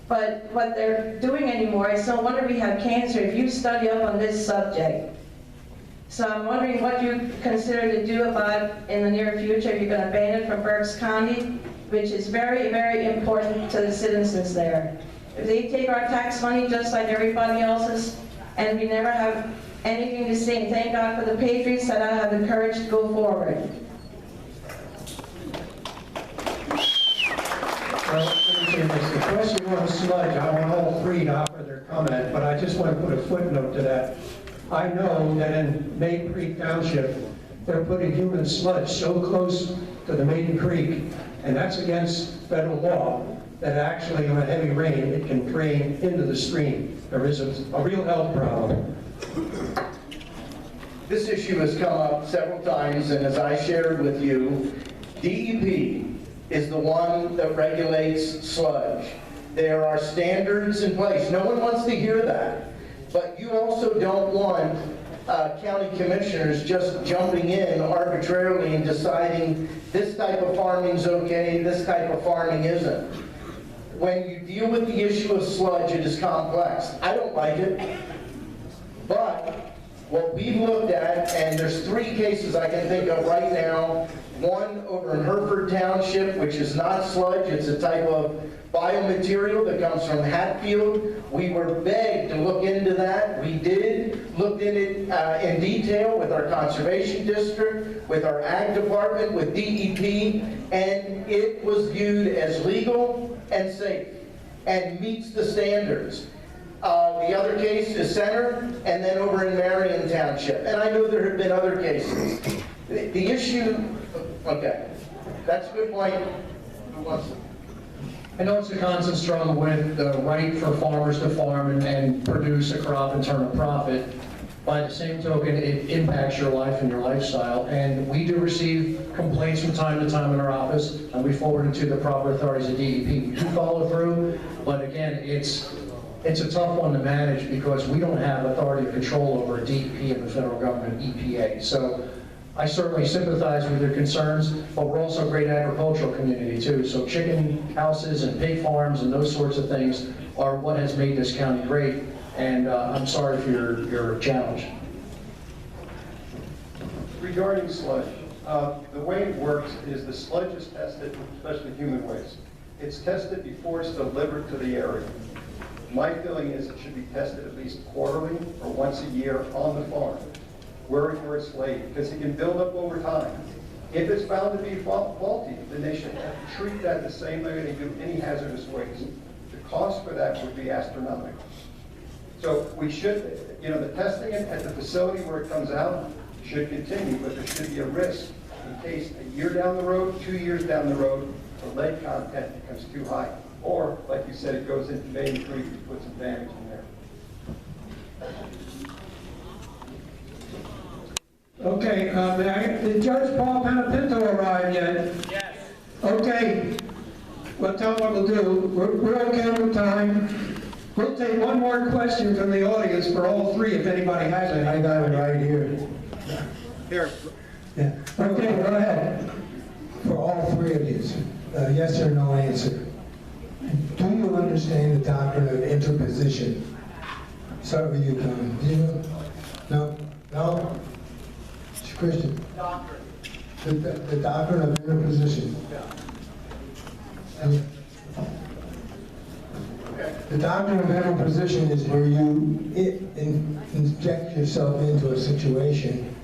But what they're doing anymore, it's no wonder we have cancer if you study up on this subject. So I'm wondering what you consider to do about it in the near future. If you're going to ban it from Berks County, which is very, very important to the citizens there. If they take our tax money just like everybody else's, and we never have anything to say, and thank God for the patriots that I have the courage to go forward. Well, let me say this. The question on sludge, I want all 3 to offer their comment, but I just want to put a footnote to that. I know that in Maiden Creek Township, they're putting human sludge so close to the Maiden Creek, and that's against federal law, that actually on a heavy rain, it can drain into the stream. There is a real health problem. This issue has come up several times, and as I shared with you, DEP is the one that regulates sludge. There are standards in place. No one wants to hear that. But you also don't want county commissioners just jumping in arbitrarily and deciding this type of farming's okay, this type of farming isn't. When you deal with the issue of sludge, it is complex. I don't like it, but what we've looked at, and there's 3 cases I can think of right now, one over in Hereford Township, which is not sludge, it's a type of biomaterial that comes from Hatfield. We were begged to look into that. We did, looked in it in detail with our conservation district, with our ag department, with DEP, and it was viewed as legal and safe and meets the standards. The other case is Center, and then over in Marion Township. And I know there have been other cases. The issue, okay, that's a good point. Who wants to? I know it's a constant struggle with the right for farmers to farm and produce a crop and turn a profit. By the same token, it impacts your life and your lifestyle. And we do receive complaints from time to time in our office, and we forward it to the proper authorities at DEP. We do follow through, but again, it's a tough one to manage because we don't have authority or control over DEP and the federal government, EPA. So I certainly sympathize with your concerns, but we're also a great agricultural community too. So chicken houses and pig farms and those sorts of things are what has made this county great. And I'm sorry for your challenge. Regarding sludge, the way it works is the sludge is tested, especially human waste. It's tested before it's delivered to the area. My feeling is it should be tested at least quarterly or once a year on the farm, where it's laid, because it can build up over time. If it's found to be faulty, then they should treat that the same way they do any hazardous waste. The cost for that would be astronomical. So we should, the testing at the facility where it comes out should continue, but there should be a risk in case a year down the road, 2 years down the road, the lead content becomes too high. Or, like you said, it goes into Main Creek and puts some damage in there. Okay, did Judge Paul Panapinto arrive yet? Yes. Okay, well, tell him what we'll do. We're okay with time. We'll take one more question from the audience for all 3 if anybody has any. I got it right here. Here. Yeah. Okay, go ahead. For all 3 of you, yes or no answer. Do you understand the doctrine of interposition? Start with you, Tom. Do you know? No? No? It's Christian. Doctrine. The doctrine of interposition. And the doctrine of interposition is where you inject yourself into a situation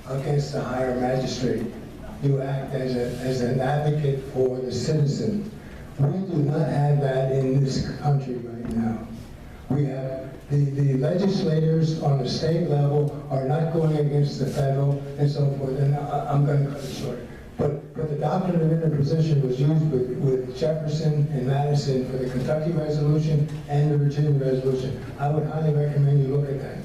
against a higher magistrate. You act as an advocate for the citizen. We do not have that in this country right now. We have the legislators on the state level are not going against the federal and so forth, and I'm going to cut it short. But the doctrine of interposition was used with Jefferson and Madison for the Kentucky Resolution and the Virginia Resolution. I would highly recommend you look at that.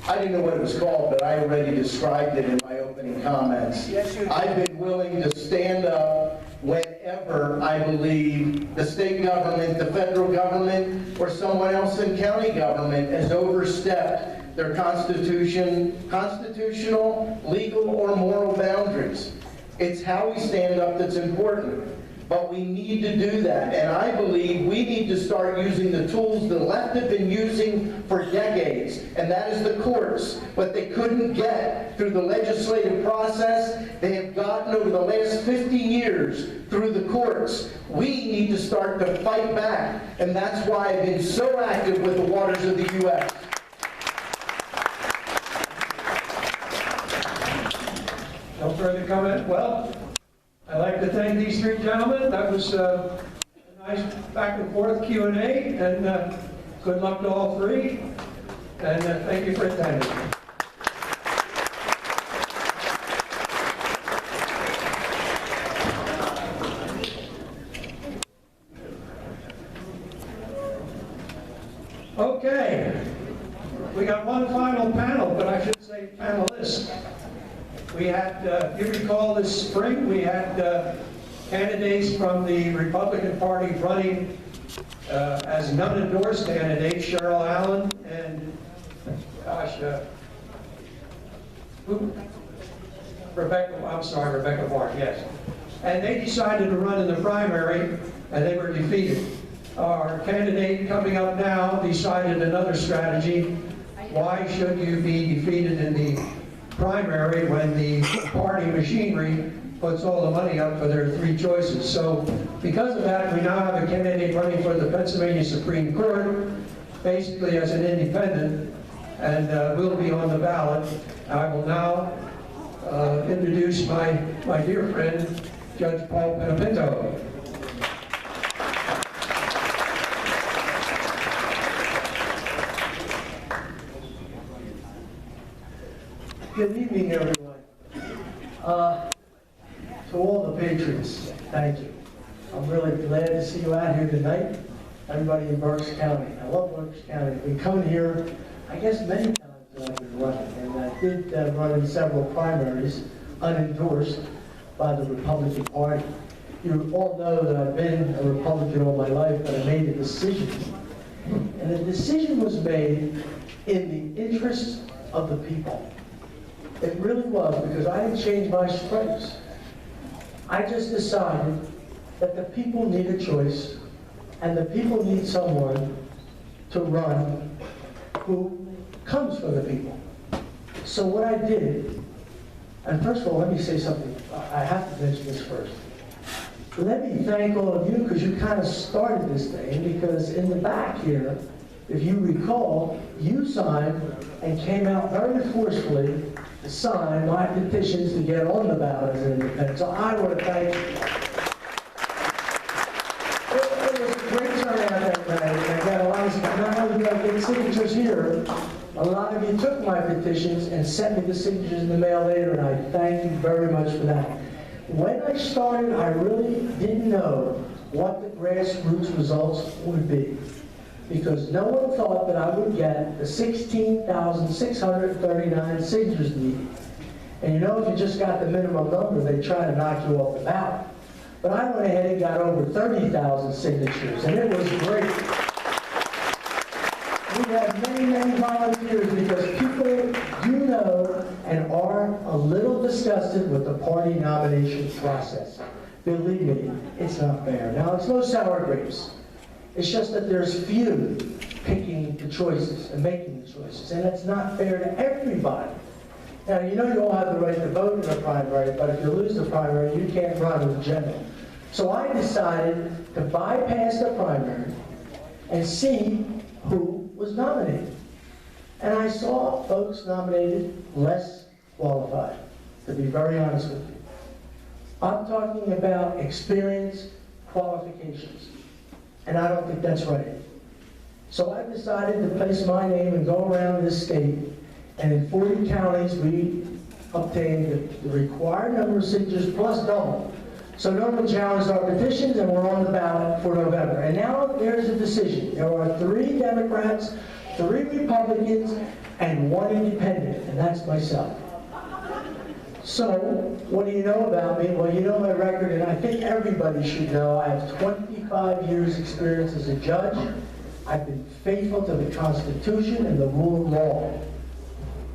I didn't know what it was called, but I already described it in my opening comments. I've been willing to stand up whenever I believe the state government, the federal government, or someone else in county government has overstepped their constitutional, legal, or moral boundaries. It's how we stand up that's important. But we need to do that, and I believe we need to start using the tools the left have been using for decades, and that is the courts. What they couldn't get through the legislative process, they have gotten over the last 50 years through the courts. We need to start to fight back, and that's why I've been so active with the waters of the U.S. No further comment? Well, I'd like to thank these 3 gentlemen. That was a nice back and forth Q&A, and good luck to all 3. And thank you for attending. Okay, we got one final panel, but I should say panelists. We had, if you recall this spring, we had candidates from the Republican Party running as non-endorsed candidates, Cheryl Allen and, Rebecca Martin, yes. And they decided to run in the primary, and they were defeated. Our candidate coming up now decided another strategy. Why should you be defeated in the primary when the party machinery puts all the money up for their three choices? So because of that, we now have a candidate running for the Pennsylvania Supreme Court, basically as an independent, and will be on the ballot. I will now introduce my dear friend, Judge Paul Pinapinto. Good evening, everyone. To all the patrons, thank you. I'm really glad to see you out here tonight. Everybody in Berks County. I love Berks County. I've been coming here, I guess, many times that I've been running. And I did run in several primaries, unendorsed by the Republican Party. You all know that I've been a Republican all my life, but I made a decision. And the decision was made in the interest of the people. It really was, because I didn't change my stripes. I just decided that the people need a choice, and the people need someone to run who comes from the people. So what I did, and first of all, let me say something. I have to mention this first. Let me thank all of you, because you kind of started this thing, because in the back here, if you recall, you signed and came out very forcefully to sign my petitions to get on the ballot as an independent. So I want to thank you. It was a great turnout that night, and I got a lot of, not only did I get signatures here, a lot of you took my petitions and sent me the signatures in the mail later, and I thank you very much for that. When I started, I really didn't know what the grassroots results would be, because no one thought that I would get the 16,639 signatures needed. And you know, if you just got the minimum number, they try to knock you off the ballot. But I went ahead and got over 30,000 signatures, and it was great. We had many, many volunteers, because people do know and are a little disgusted with the party nomination process. Believe me, it's not fair. Now, it's no sour grapes. It's just that there's few picking the choices and making the choices, and it's not fair to everybody. Now, you know you all have the right to vote in a primary, but if you lose the primary, you can't run in the general. So I decided to bypass the primary and see who was nominated. And I saw folks nominated less qualified, to be very honest with you. I'm talking about experience, qualifications. And I don't think that's right. So I decided to place my name and go around this state, and in 40 counties we obtained the required number of signatures plus double. So no one challenged our petitions, and we're on the ballot for November. And now there's a decision. There are 3 Democrats, 3 Republicans, and 1 independent, and that's myself. So, what do you know about me? Well, you know my record, and I think everybody should know. I have 25 years experience as a judge. I've been faithful to the Constitution and the rule of law.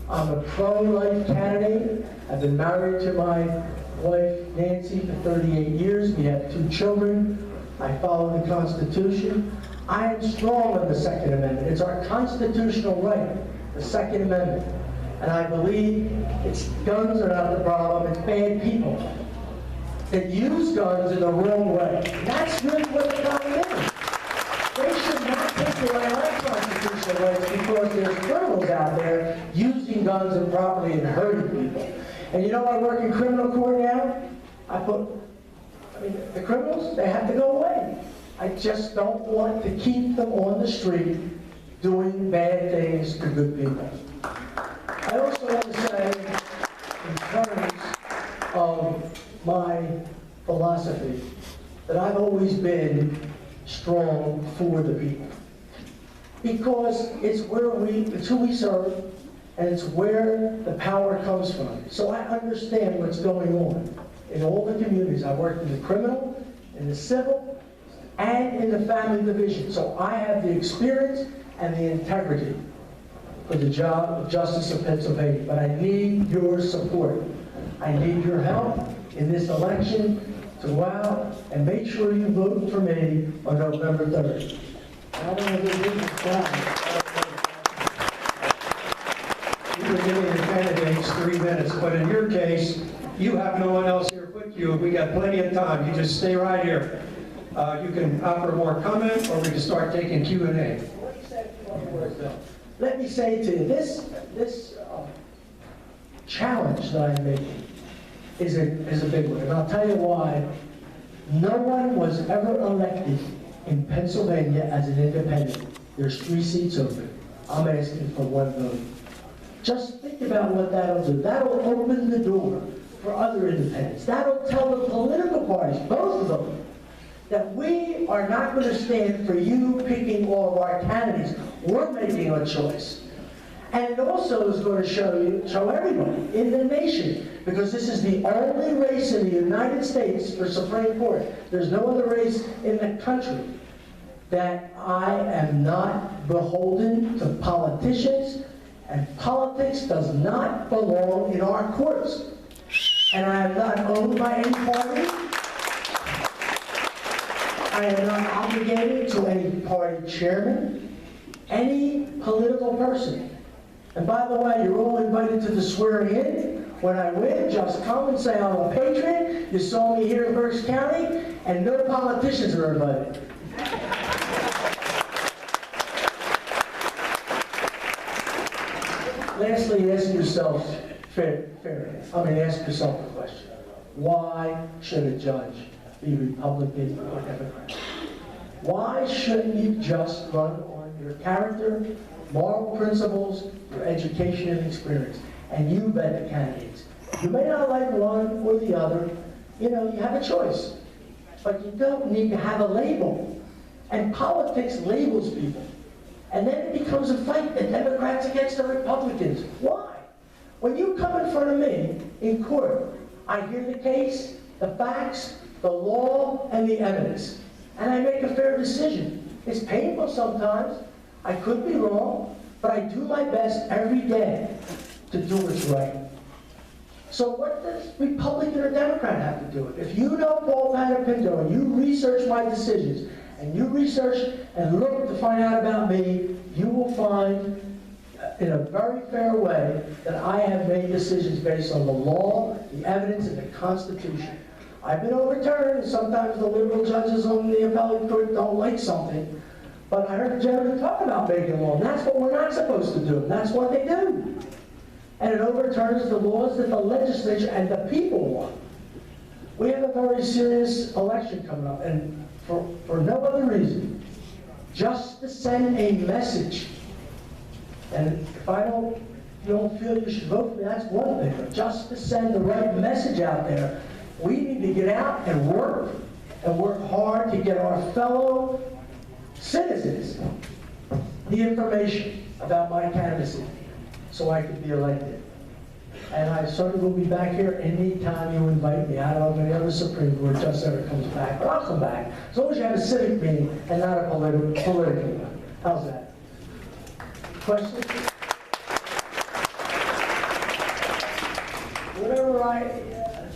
I'm a pro-life candidate. I've been married to my wife, Nancy, for 38 years. We have 2 children. I follow the Constitution. I am strong on the Second Amendment. It's our constitutional right, the Second Amendment. And I believe guns are not the problem, it's bad people that use guns in the wrong way. And that's really what the problem is. They should not take away our constitutional rights, because there's criminals out there using guns improperly and hurting people. And you know, I work in criminal court now. The criminals, they have to go away. I just don't want to keep them on the street doing bad things to good people. I also want to say, in terms of my philosophy, that I've always been strong for the people. Because it's who we serve, and it's where the power comes from. So I understand what's going on in all the communities. I worked in the criminal, in the civil, and in the family division. So I have the experience and the integrity for the job of Justice of Pennsylvania. But I need your support. I need your help in this election to go out and make sure you vote for me on November 3rd. I don't know if this is You were giving your candidates 3 minutes, but in your case, you have no one else here but you. We got plenty of time. You just stay right here. You can offer more comment, or we can start taking Q&A. Let me say to you, this challenge that I'm making is a big one. And I'll tell you why. No one was ever elected in Pennsylvania as an independent. There's 3 seats open. I'm asking for 1 vote. Just think about what that'll do. That'll open the door for other independents. That'll tell the political parties, both of them, that we are not going to stand for you picking all of our candidates. We're making a choice. And it also is going to show everybody in the nation, because this is the only race in the United States for Supreme Court. There's no other race in the country that I am not beholden to politicians, and politics does not belong in our courts. And I am not owned by any party. I am not obligated to any party chairman, any political person. And by the way, you're all invited to the swearing in. When I win, just come and say I'm a patriot. You saw me here in Berks County, and no politicians are invited. Lastly, ask yourself ask yourself a question. Why should a judge be Republican or Democrat? Why shouldn't you just run on your character, moral principles, your education and experience, and you vet the candidates? You may not like one or the other. You have a choice. But you don't need to have a label. And politics labels people. And then it becomes a fight, the Democrats against the Republicans. Why? When you come in front of me in court, I hear the case, the facts, the law, and the evidence. And I make a fair decision. It's painful sometimes. I could be wrong, but I do my best every day to do what's right. So what does Republican or Democrat have to do with it? If you know Paul Panapinto and you research my decisions, and you research and look to find out about me, you will find in a very fair way that I have made decisions based on the law, the evidence, and the Constitution. I've been overturned, and sometimes the liberal judges on the appellate court don't like something, but I heard the gentleman talk about making law, and that's what we're not supposed to do, and that's what they do. And it overturns the laws that the legislature and the people want. We have a very serious election coming up, and for no other reason, just to send a message. And if you don't feel you should vote for me, that's one thing, but just to send the right message out there, we need to get out and work hard to get our fellow citizens the information about my candidacy so I can be elected. And I certainly will be back here anytime you invite me. I don't know if any other Supreme Court justice ever comes back, but I'll come back. As long as you have a civic meeting and not a political one. How's that? Questions? Whatever I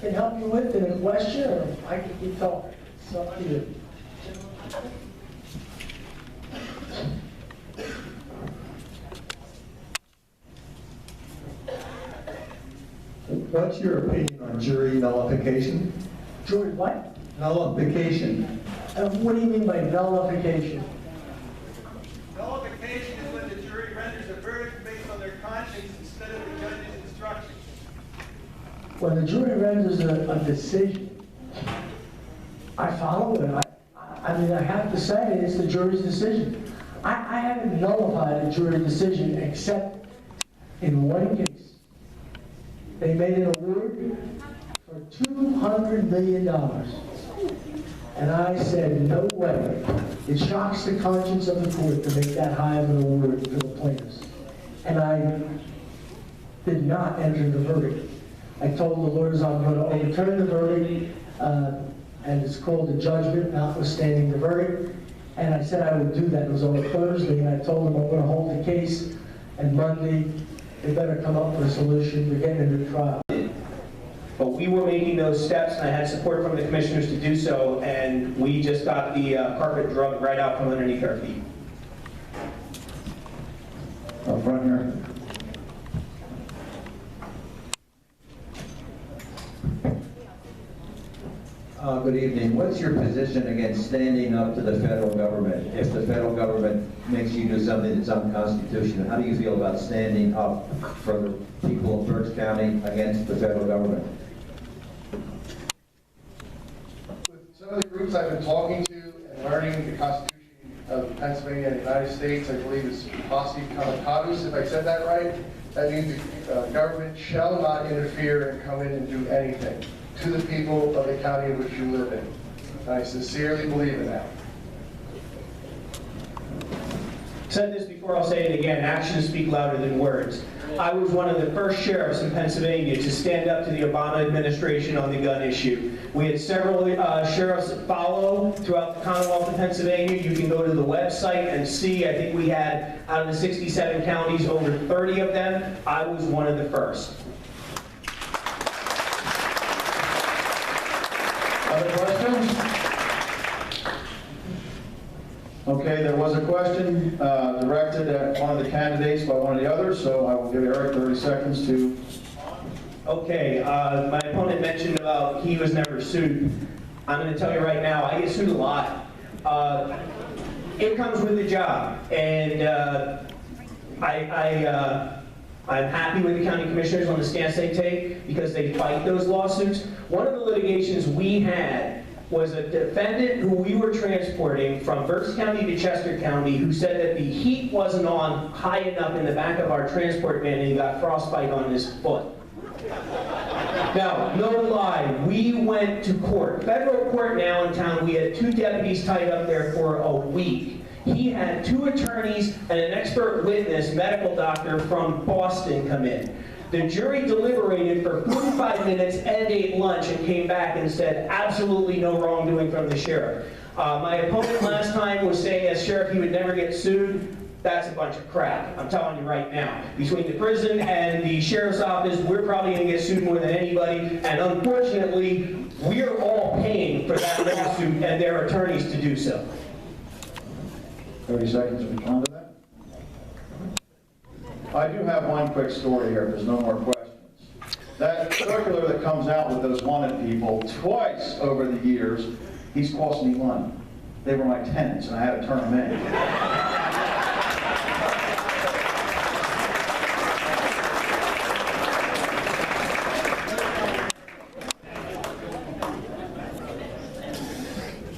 can help you with in a question, or I can keep talking. It's up to you. What's your opinion on jury nullification? Jury what? Nullification. What do you mean by nullification? Nullification is when the jury renders a verdict based on their conscience instead of the judge's instructions. When the jury renders a decision, I follow it. I mean, I have to say it's the jury's decision. I haven't nullified a jury decision except in one case. They made an award for $200 million. And I said, no way. It shocks the conscience of the court to make that high of an award for the plaintiffs. And I did not enter the verdict. I told the lawyers I'm going to overturn the verdict, and it's called a judgment notwithstanding the verdict. And I said I would do that. It was on a Thursday, and I told them I'm going to hold the case, and Monday they better come up with a solution. We're getting into trial. But we were making those steps, and I had support from the commissioners to do so, and we just got the carpet dragged right out from underneath our feet. Up front here. Good evening. What's your position against standing up to the federal government? If the federal government makes you do something that's unconstitutional, how do you feel about standing up for the people of Berks County against the federal government? With some of the groups I've been talking to and learning the Constitution of Pennsylvania and the United States, I believe it's posse comitatus, if I said that right. That means the government shall not interfere and come in and do anything to the people of the county in which you live in. And I sincerely believe in that. Said this before, I'll say it again, actions speak louder than words. I was one of the first sheriffs in Pennsylvania to stand up to the Obama administration on the gun issue. We had several sheriffs follow throughout the Commonwealth of Pennsylvania. You can go to the website and see, I think we had, out of the 67 counties, over 30 of them. I was one of the first. Other questions? Okay, there was a question directed at one of the candidates by one of the others, so I will give Eric 30 seconds to... Okay, my opponent mentioned about he was never sued. I'm going to tell you right now, I get sued a lot. It comes with the job, and I'm happy with the county commissioners on the stance they take because they fight those lawsuits. One of the litigations we had was a defendant who we were transporting from Berks County to Chester County who said that the heat wasn't on high enough in the back of our transport van and he got frostbite on his foot. Now, no lie, we went to court. Federal court now in town, we had 2 deputies tied up there for a week. He had 2 attorneys and an expert witness, medical doctor from Boston come in. The jury deliberated for 45 minutes and ate lunch and came back and said absolutely no wrongdoing from the sheriff. My opponent last time was saying as sheriff he would never get sued. That's a bunch of crap, I'm telling you right now. Between the prison and the sheriff's office, we're probably going to get sued more than anybody, and unfortunately, we're all paying for that lawsuit and their attorneys to do so. 30 seconds to respond to that. I do have one quick story here, if there's no more questions. That circular that comes out with those wanted people, twice over the years, he's cost me money. They were my tenants, and I had to turn them in.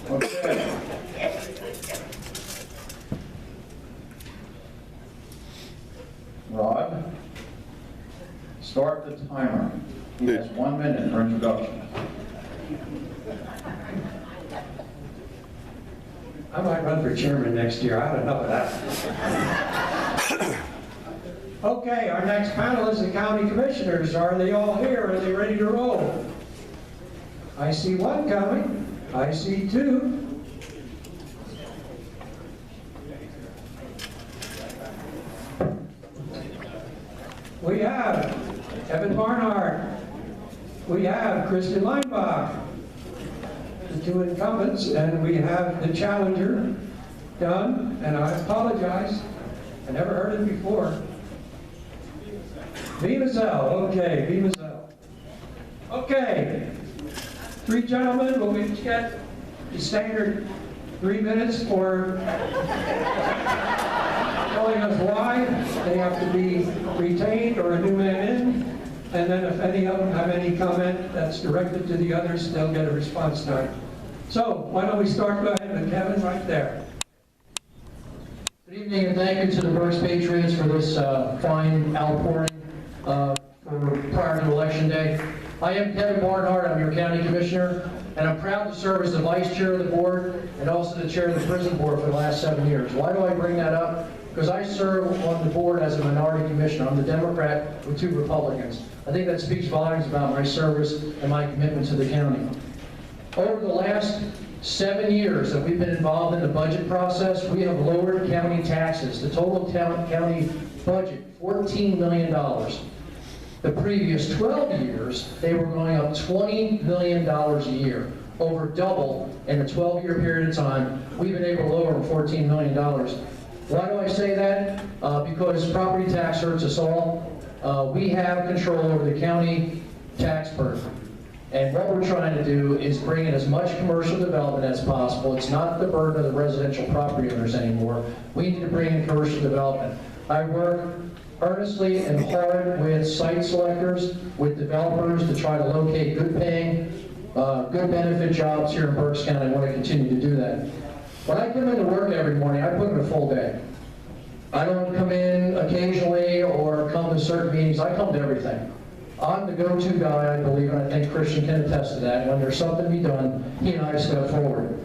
Okay. Rod, start the timer. He has 1 minute for introduction. I might run for chairman next year. I don't know that. Okay, our next panel is the county commissioners. Are they all here? Are they ready to roll? I see 1 coming. I see 2. We have Evan Barnhart. We have Kristen Leinbach, the 2 incumbents, and we have the challenger, Dunn, and I apologize, I never heard it before. V. Mazzell, okay, V. Mazzell. Okay, 3 gentlemen, will we get the standard 3 minutes for telling us why they have to be retained or a new man in, and then if any of them have any comment that's directed to the others, they'll get a response time. So, why don't we start, go ahead with Kevin right there. Good evening and thank you to the Berks Patriots for this fine outpouring prior to Election Day. I am Kevin Barnhart, I'm your county commissioner, and I'm proud to serve as the vice chair of the board and also the chair of the prison board for the last 7 years. Why do I bring that up? because I serve on the board as a minority commissioner. I'm the Democrat with 2 Republicans. I think that speaks volumes about my service and my commitment to the county. Over the last 7 years that we've been involved in the budget process, we have lowered county taxes. The total county budget, $14 million. The previous 12 years, they were going up $20 million a year, over double in a 12-year period of time. We've been able to lower them $14 million. Why do I say that? Because property tax hurts us all. We have control over the county tax burden. And what we're trying to do is bring in as much commercial development as possible. It's not the burden of the residential property owners anymore. We need to bring in commercial development. I work earnestly and hard with site selectors, with developers to try to locate good paying, good benefit jobs here in Berks County. I want to continue to do that. When I come into work every morning, I put in a full day. I don't come in occasionally or come to certain meetings. I come to everything. I'm the go-to guy, I believe, and I think Christian can attest to that. When there's something to be done, he and I step forward.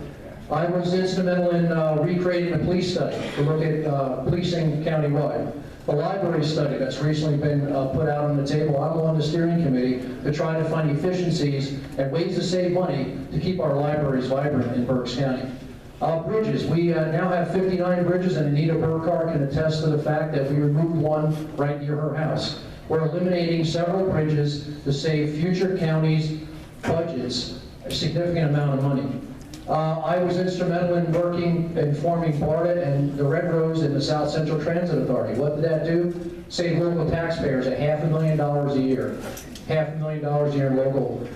I was instrumental in recreating the police study to look at policing countywide. The library study that's recently been put out on the table, I'm on the steering committee to try to find efficiencies and ways to save money to keep our libraries vibrant in Berks County. Bridges, we now have 59 bridges, and Anita Burkhardt can attest to the fact that we removed one right near her house. We're eliminating several bridges to save future counties' budgets a significant amount of money. I was instrumental in working and forming BARDA and the Red Rose in the South Central Transit Authority. What did that do? Save local taxpayers $500,000 a year. $500,000 a year in local.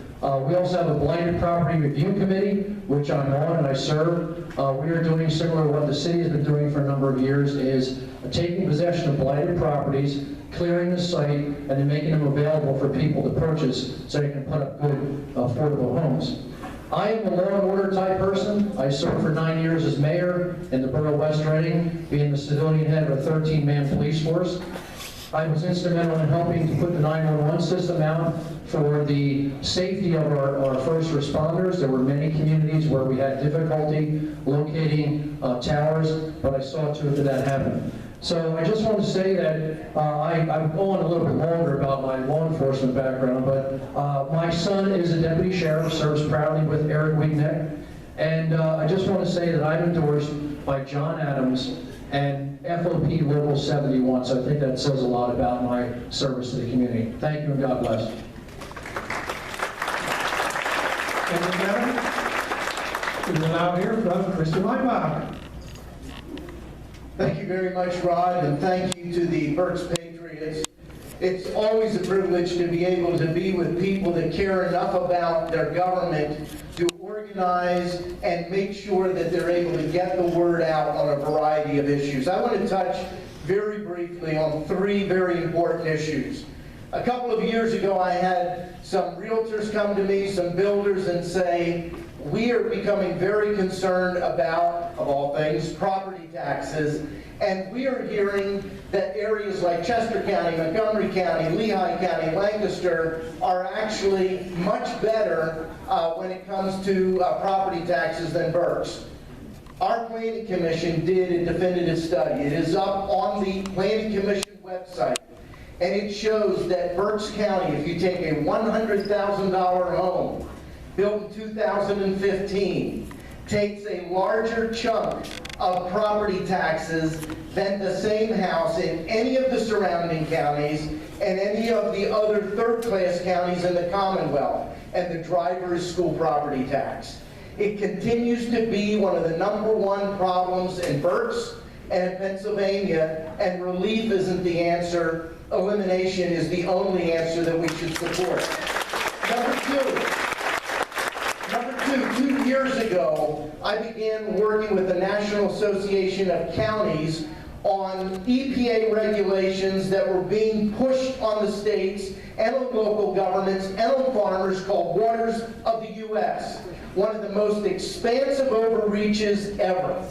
We also have a Blighted Property Review Committee, which I'm on and I serve. We are doing similar to what the city has been doing for a number of years, is taking possession of blighted properties, clearing the site, and then making them available for people to purchase so they can put up good, affordable homes. I am a law and order type person. I served for 9 years as mayor in the borough of West Reading, being the civilian head of a 13-man police force. I was instrumental in helping to put the 911 system out for the safety of our first responders. There were many communities where we had difficulty locating towers, but I saw to it that happened. So I just want to say that I'm going a little bit longer about my law enforcement background, but my son is a deputy sheriff, serves proudly with Eric Wigneck, and I just want to say that I'm endorsed by John Adams and FOP Local 71, so I think that says a lot about my service to the community. Thank you and God bless. And with that, we will now hear from Christian Leinbach. Thank you very much, Rod, and thank you to the Berks Patriots. It's always a privilege to be able to be with people that care enough about their government to organize and make sure that they're able to get the word out on a variety of issues. I want to touch very briefly on 3 very important issues. A couple of years ago, I had some realtors come to me, some builders, and say, we are becoming very concerned about, of all things, property taxes, and we are hearing that areas like Chester County, Montgomery County, Lehigh County, Lancaster are actually much better when it comes to property taxes than Berks. Our Planning Commission did a definitive study. It is up on the Planning Commission website, and it shows that Berks County, if you take a $100,000 home, built in 2015, takes a larger chunk of property taxes than the same house in any of the surrounding counties and any of the other third-class counties in the Commonwealth, and the driver is school property tax. It continues to be one of the #1 problems in Berks and in Pennsylvania, and relief isn't the answer. Elimination is the only answer that we should support. Number two, 2 years ago, I began working with the National Association of Counties on EPA regulations that were being pushed on the states and on local governments and on farmers, called Waters of the U.S., one of the most expansive overreaches ever.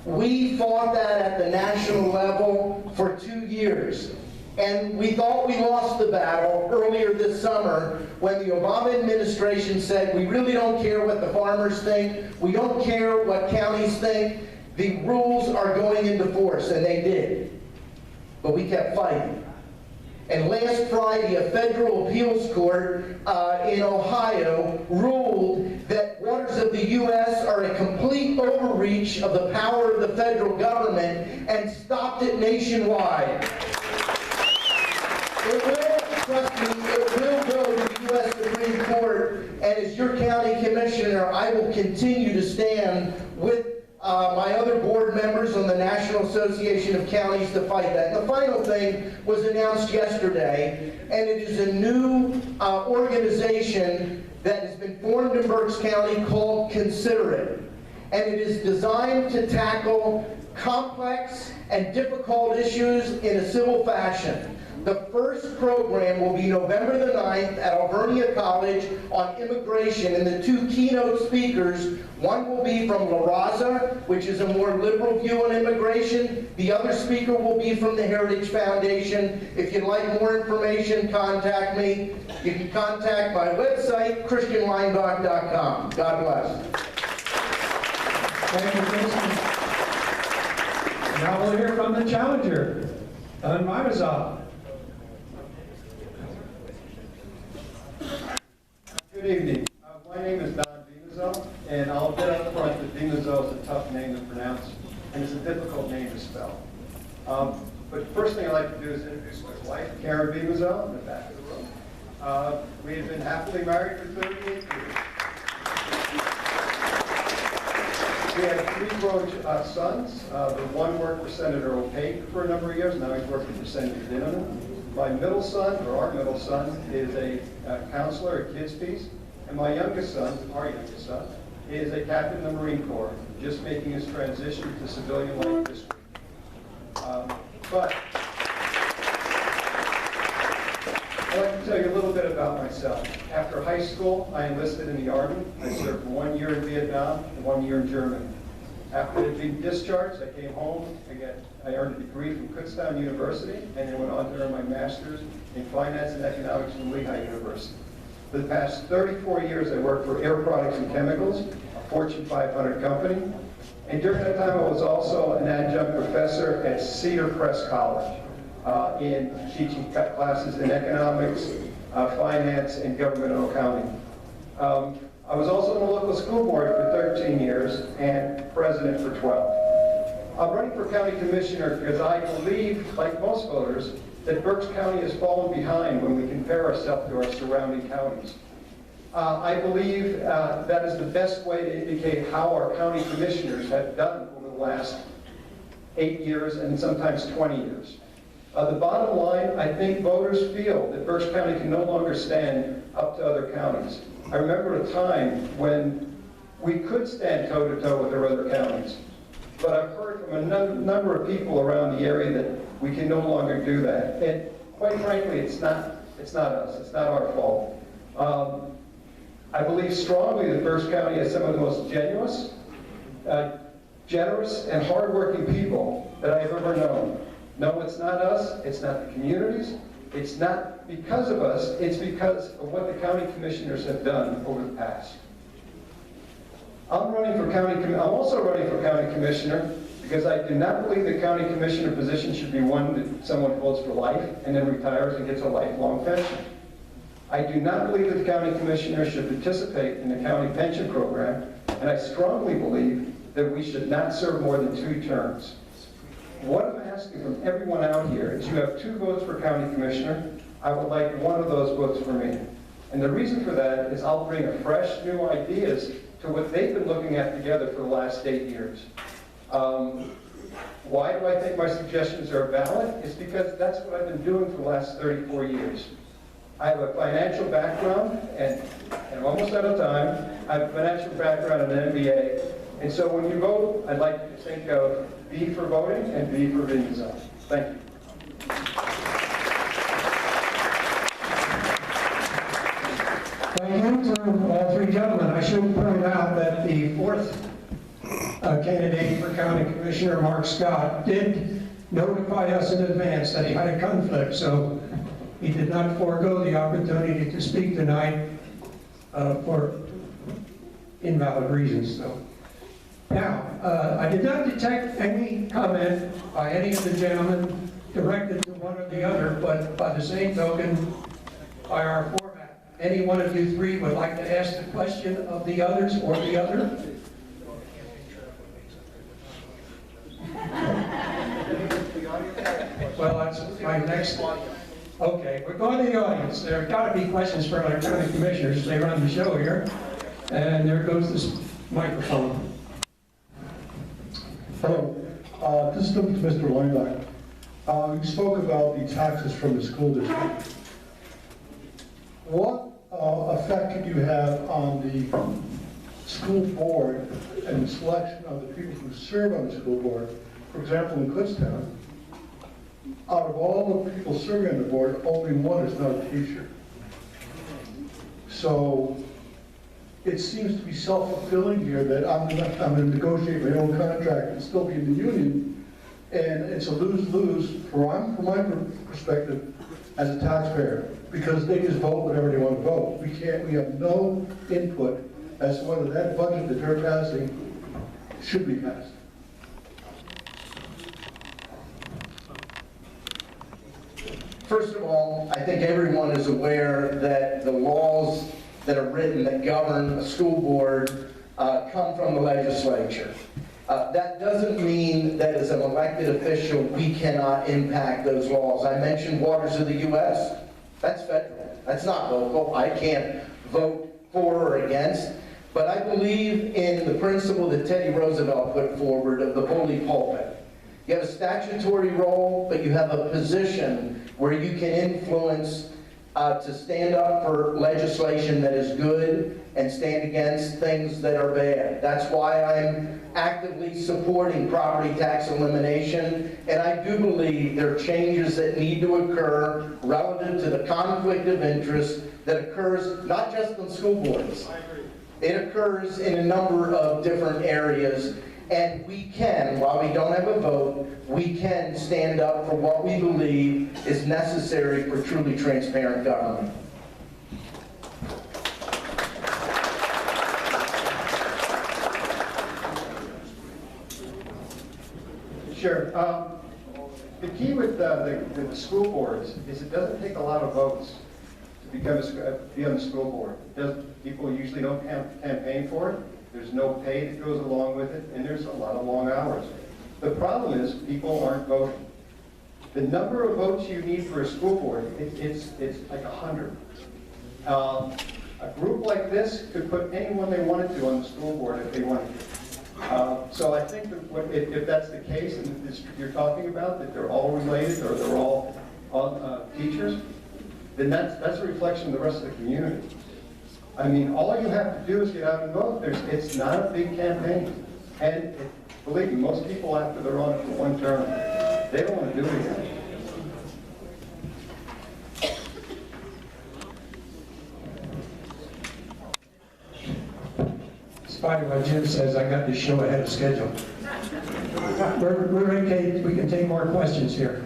We fought that at the national level for 2 years. And we thought we lost the battle earlier this summer when the Obama administration said, we really don't care what the farmers think, we don't care what counties think, the rules are going into force, and they did. But we kept fighting. And last Friday, a federal appeals court in Ohio ruled that waters of the U.S. are a complete overreach of the power of the federal government and stopped it nationwide. It will, trust me, it will go to the U.S. Supreme Court, and as your county commissioner, I will continue to stand with my other board members on the National Association of Counties to fight that. And the final thing was announced yesterday, and it is a new organization that has been formed in Berks County called Consider It. And it is designed to tackle complex and difficult issues in a civil fashion. The first program will be November the 9th at Alvernia College on immigration, and the two keynote speakers, one will be from La Raza, which is a more liberal view on immigration. The other speaker will be from the Heritage Foundation. If you'd like more information, contact me. You can contact my website, christianweinbach.com. God bless. Thank you, Jason. Now we'll hear from the challenger, Don Marizal. Good evening. My name is Don Vinazo, and I'll get up front that Vinazo is a tough name to pronounce, and it's a difficult name to spell. But the first thing I'd like to do is introduce my wife, Karen Vinazo, in the back of the room. We have been happily married for 38 years. We have 3 grown sons. The one worked for Senator O'Paik for a number of years. Now he's working for Senator Dinniman. My middle son, or our middle son, is a counselor at Kids Peace. And my youngest son, our youngest son, is a captain in the Marine Corps, just making his transition to civilian life this week. But I'd like to tell you a little bit about myself. After high school, I enlisted in the Army. I served 1 year in Vietnam and 1 year in Germany. After being discharged, I came home. I earned a degree from Kutztown University, and then went on to earn my master's in finance and economics from Lehigh University. For the past 34 years, I worked for Air Products and Chemicals, a Fortune 500 company. And during that time, I was also an adjunct professor at Cedar Crest College in teaching classes in economics, finance, and governmental accounting. I was also on the local school board for 13 years and president for 12. I'm running for county commissioner because I believe, like most voters, that Berks County has fallen behind when we compare ourselves to our surrounding counties. I believe that is the best way to indicate how our county commissioners have done over the last 8 years and sometimes 20 years. The bottom line, I think voters feel that Berks County can no longer stand up to other counties. I remember a time when we could stand toe-to-toe with our other counties. But I've heard from a number of people around the area that we can no longer do that. And quite frankly, it's not us. It's not our fault. I believe strongly that Berks County has some of the most generous, and hardworking people that I've ever known. No, it's not us. It's not the communities. It's not because of us. It's because of what the county commissioners have done over the past. I'm also running for county commissioner because I do not believe the county commissioner position should be one that someone holds for life and then retires and gets a lifelong pension. I do not believe that the county commissioner should participate in the county pension program, and I strongly believe that we should not serve more than 2 terms. What I'm asking from everyone out here is you have 2 votes for county commissioner. I would like one of those votes for me. And the reason for that is I'll bring a fresh, new ideas to what they've been looking at together for the last 8 years. Why do I think my suggestions are valid? It's because that's what I've been doing for the last 34 years. I have a financial background, and I'm almost out of time. I have a financial background and an MBA. And so when you vote, I'd like you to think of B for voting and B for being designed. Thank you. Thank you to all 3 gentlemen. I should point out that the 4th candidate for county commissioner, Mark Scott, did notify us in advance that he had a conflict, so he did not forego the opportunity to speak tonight for invalid reasons. So Now, I did not detect any comment by any of the gentlemen directed to one or the other, but by the same token, by our format, any one of you three would like to ask the question of the others or the other? Well, that's my next one. Okay, we're going to the audience. There have got to be questions for our county commissioners. They run the show here. And there goes this microphone. Hello, this is to Mr. Leinbach. You spoke about the taxes from the school district. What effect could you have on the school board and the selection of the people who serve on the school board? For example, in Kutztown, out of all the people serving on the board, only one is not a teacher. So it seems to be self-fulfilling here that I'm going to negotiate my own contract and still be in the union, and it's a lose-lose from my perspective as a taxpayer, because they just vote whatever they want to vote. We have no input as to whether that budget that they're passing should be passed. First of all, I think everyone is aware that the laws that are written that govern a school board come from the legislature. That doesn't mean that as an elected official we cannot impact those laws. I mentioned Waters of the U.S. That's federal. That's not local. I can't vote for or against. But I believe in the principle that Teddy Roosevelt put forward of the bully pulpit. You have a statutory role, but you have a position where you can influence to stand up for legislation that is good and stand against things that are bad. That's why I'm actively supporting property tax elimination, and I do believe there are changes that need to occur relative to the conflict of interest that occurs not just on school boards. It occurs in a number of different areas. And we can, while we don't have a vote, we can stand up for what we believe is necessary for truly transparent government. Sure. The key with the school boards is it doesn't take a lot of votes to be on the school board. People usually don't campaign for it. There's no pay that goes along with it, and there's a lot of long hours. The problem is people aren't voting. The number of votes you need for a school board, it's like 100. A group like this could put anyone they wanted to on the school board if they wanted to. So I think that if that's the case, and this you're talking about, that they're all related or they're all teachers, then that's a reflection of the rest of the community. I mean, all you have to do is get out and vote. It's not a big campaign. And believe me, most people after they're on it for one term, they don't want to do it again. Despite what Jim says, I got this show ahead of schedule. We're okay. We can take more questions here.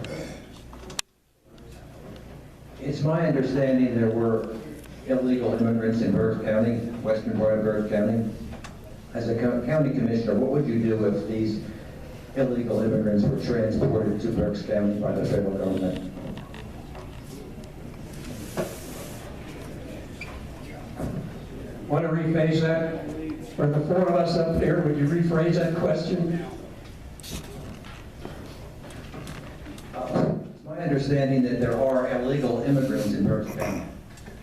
It's my understanding there were illegal immigrants in Berks County, western part of Berks County. As a county commissioner, what would you do if these illegal immigrants were transported to Berks County by the federal government? Want to rephrase that? For the four of us up here, would you rephrase that question? It's my understanding that there are illegal immigrants in Berks County.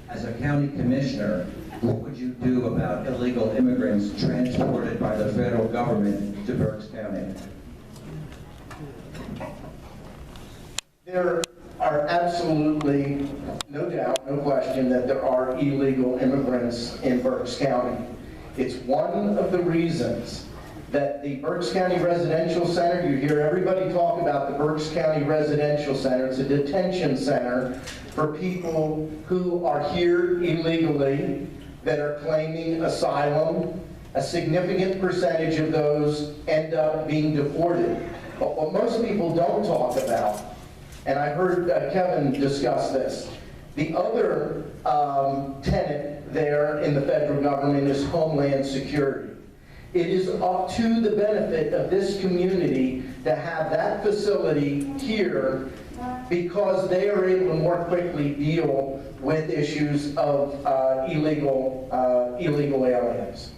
As a county commissioner, what would you do about illegal immigrants transported by the federal government to Berks County? There are absolutely no doubt, no question that there are illegal immigrants in Berks County. It's one of the reasons that the Berks County Residential Center, you hear everybody talk about the Berks County Residential Center. It's a detention center for people who are here illegally that are claiming asylum. A significant percentage of those end up being deported. But what most people don't talk about, and I heard Kevin discuss this, the other tenet there in the federal government is Homeland Security. It is up to the benefit of this community to have that facility here because they are able to more quickly deal with issues of illegal aliens.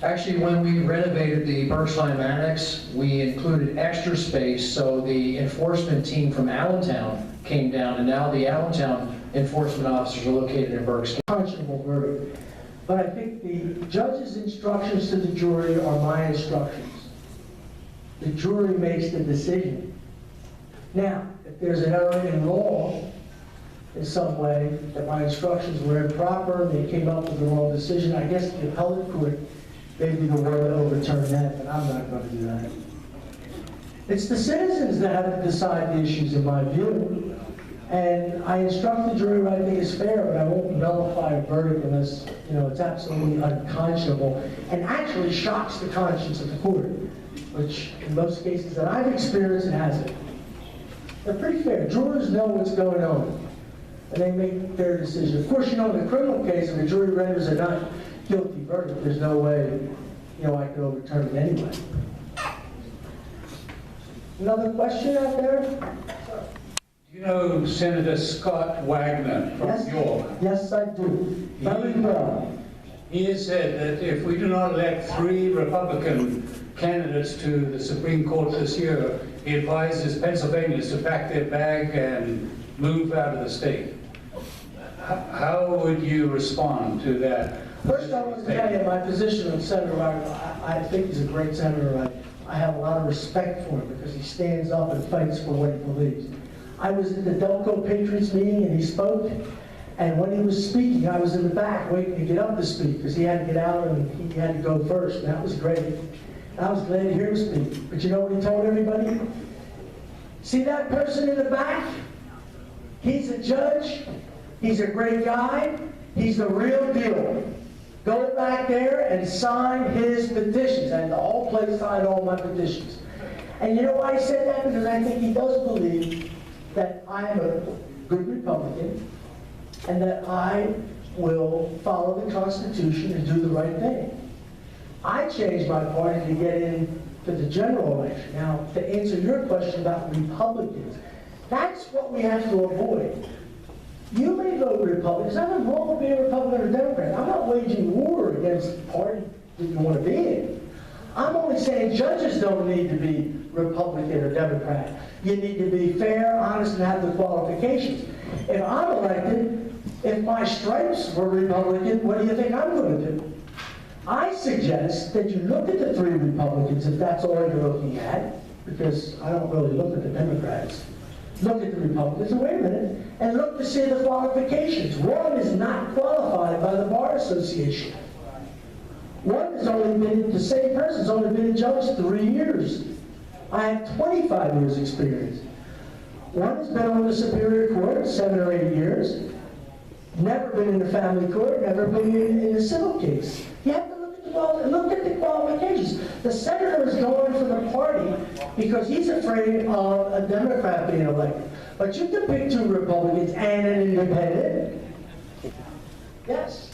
Actually, when we renovated the Berksheim Annex, we included extra space, so the enforcement team from Allentown came down, and now the Allentown enforcement officers are located in Berks. Unconscionable verdict. But I think the judge's instructions to the jury are my instructions. The jury makes the decision. Now, if there's an error in law in some way, that my instructions were improper, and they came up with the wrong decision, I guess the appellate court may be the one to overturn that, but I'm not going to do that. It's the citizens that have to decide the issues in my view. And I instruct the jury what I think is fair, but I won't nullify a verdict unless, it's absolutely unconscionable and actually shocks the conscience of the court, which in most cases that I've experienced, it hasn't. They're pretty fair. Jurors know what's going on, and they make their decision. Of course, in a criminal case, if a jury renders a not guilty verdict, there's no way, I could overturn it anyway. Another question out there? You know Senator Scott Wagner from York? Yes, I do. Very well. He has said that if we do not elect 3 Republican candidates to the Supreme Court this year, he advises Pennsylvanians to pack their bag and move out of the state. How would you respond to that? First, I want to tell you my position on Senator Wagner. I think he's a great senator. I have a lot of respect for him because he stands up and fights for what he believes. I was at the Delco Patriots meeting and he spoke, and when he was speaking, I was in the back waiting to get up to speak because he had to get out and he had to go first, and that was great. And I was glad to hear him speak. But you know what he told everybody? See that person in the back? He's a judge. He's a great guy. He's the real deal. Go back there and sign his petitions. And the whole place signed all my petitions. And you know why he said that? Because I think he does believe that I am a good Republican and that I will follow the Constitution and do the right thing. I changed my party to get into the general election. Now, to answer your question about Republicans, that's what we have to avoid. You may vote Republican. There's nothing wrong with being a Republican or Democrat. I'm not waging war against the party that you want to be in. I'm only saying judges don't need to be Republican or Democrat. You need to be fair, honest, and have the qualifications. If I'm elected, if my stripes were Republican, what do you think I'm going to do? I suggest that you look at the 3 Republicans, if that's all you're looking at, because I don't really look at the Democrats. Look at the Republicans, and wait a minute, and look to see the qualifications. One is not qualified by the Bar Association. One has only been, the same person's only been a judge 3 years. I have 25 years experience. One has been on the Superior Court 7 or 8 years, never been in the family court, never been in a civil case. You have to look at the qualifications. The senator is going for the party because he's afraid of a Democrat being elected. But you can pick 2 Republicans and an independent. Yes.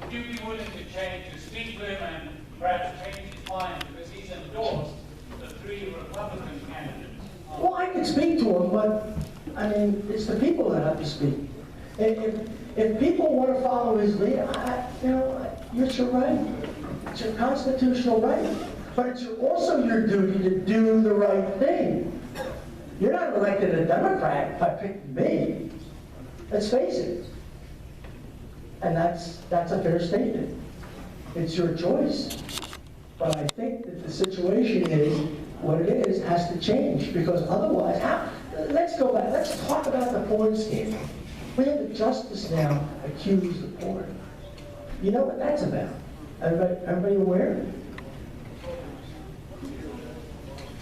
Would you be willing to change, to speak to him and perhaps change his mind because he's endorsed the 3 Republican candidates? Well, I can speak to him, but I mean, it's the people that have to speak. If people want to follow his lead, it's your right. It's your constitutional right. But it's also your duty to do the right thing. You're not elected a Democrat by picking me. Let's face it. And that's a fair statement. It's your choice. But I think that the situation is what it is, has to change, because otherwise, let's go back, let's talk about the porn scandal. We have the justice now accused of porn. You know what that's about? Everybody aware?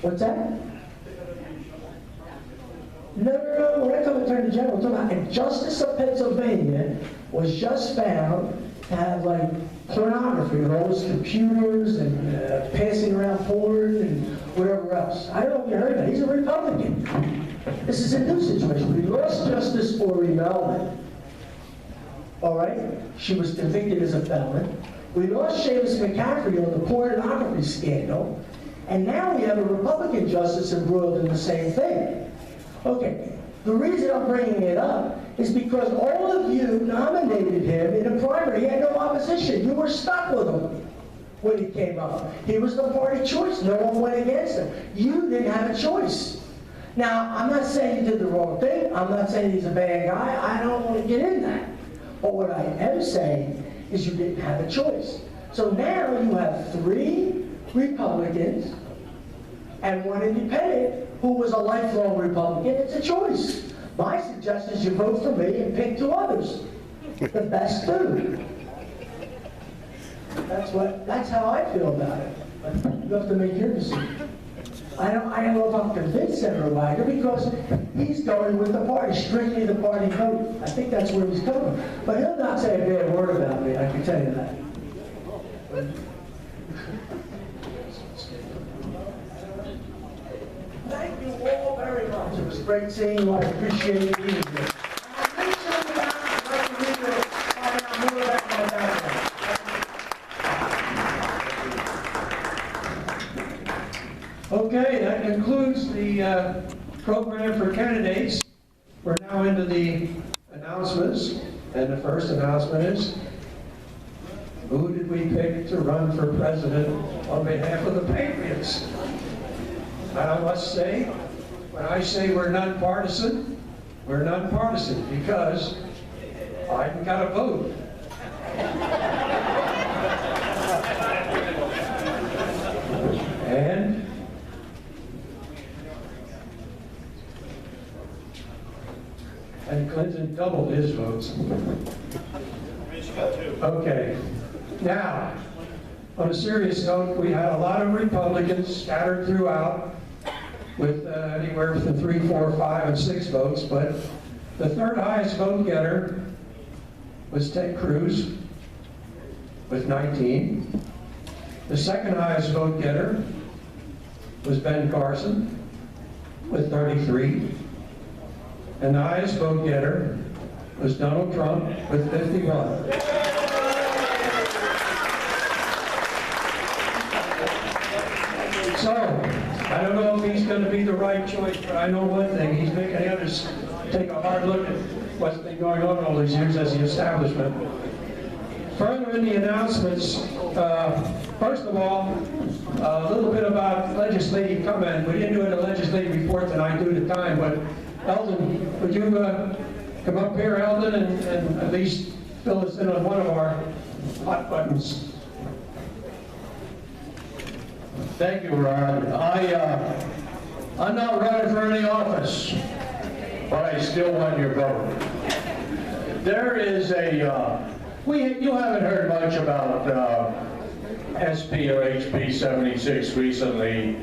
What's that? No, we're not talking Attorney General, we're talking about a justice of Pennsylvania was just found to have pornography with all his computers and passing around porn and whatever else. I don't know if you heard that. He's a Republican. This is a new situation. We lost Justice Ori Melvin. All right? She was convicted as a felon. We lost Seamus McCaffrey on the pornography scandal, and now we have a Republican justice embroiled in the same thing. Okay, the reason I'm bringing it up is because all of you nominated him in a primary. He had no opposition. You were stuck with him when he came up. He was the party choice. No one went against him. You didn't have a choice. Now, I'm not saying you did the wrong thing. I'm not saying he's a bad guy. I don't want to get in that. But what I am saying is you didn't have a choice. So now you have 3 Republicans and 1 independent who was a lifelong Republican. It's a choice. My suggestion is you vote for me and pick 2 others. The best 2. That's how I feel about it. But you have to make your decision. I don't know if I'm convinced Senator Wagner because he's going with the party, strictly the party vote. I think that's where he's going. But he'll not say a bad word about me, I can tell you that. Thank you all very much. It was great seeing you. I appreciate you being here. Make sure you like to read it, find out more about my background. Okay, that concludes the program for candidates. We're now into the announcements, and the first announcement is, who did we pick to run for president on behalf of the Patriots? And I must say, when I say we're nonpartisan because Biden got a vote. And Clinton doubled his votes. Okay. Now, on a serious note, we had a lot of Republicans scattered throughout with anywhere from 3, 4, 5, and 6 votes, but the 3rd highest vote getter was Ted Cruz with 19. The 2nd highest vote getter was Ben Carson with 33. And the highest vote getter was Donald Trump with 51. So, I don't know if he's going to be the right choice, but I know one thing. He's making the others take a hard look at what's been going on all these years as the establishment. Further in the announcements, first of all, a little bit about legislative comment. We didn't do a legislative report tonight due to time, but Eldon, would you come up here, Eldon, and at least fill us in on one of our hot buttons? Thank you, Ron. I'm not running for any office, but I still want your vote. There is you haven't heard much about SP or HB 76 recently,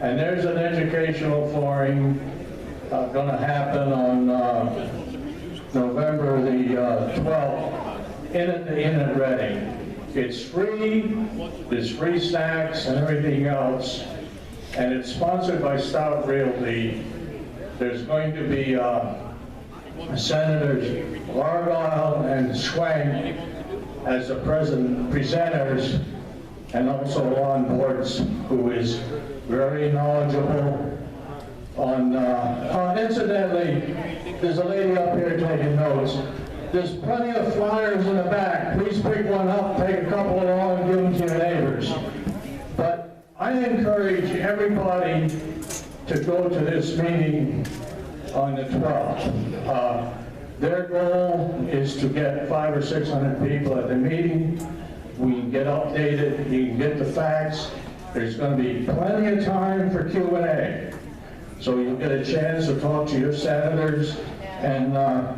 and there's an educational forum going to happen on November the 12th in the Inn at Reading. It's free, there's free snacks and everything else, and it's sponsored by Stout Realty. There's going to be Senators Argyle and Swank as the presenters, and also Ron Bortz, who is very knowledgeable on, incidentally, there's a lady up here taking notes. There's plenty of flyers in the back. Please pick one up, take a couple along, and give them to your neighbors. But I encourage everybody to go to this meeting on the 12th. Their goal is to get 500 or 600 people at the meeting. We can get updated, you can get the facts. There's going to be plenty of time for Q&A. So you'll get a chance to talk to your senators. And I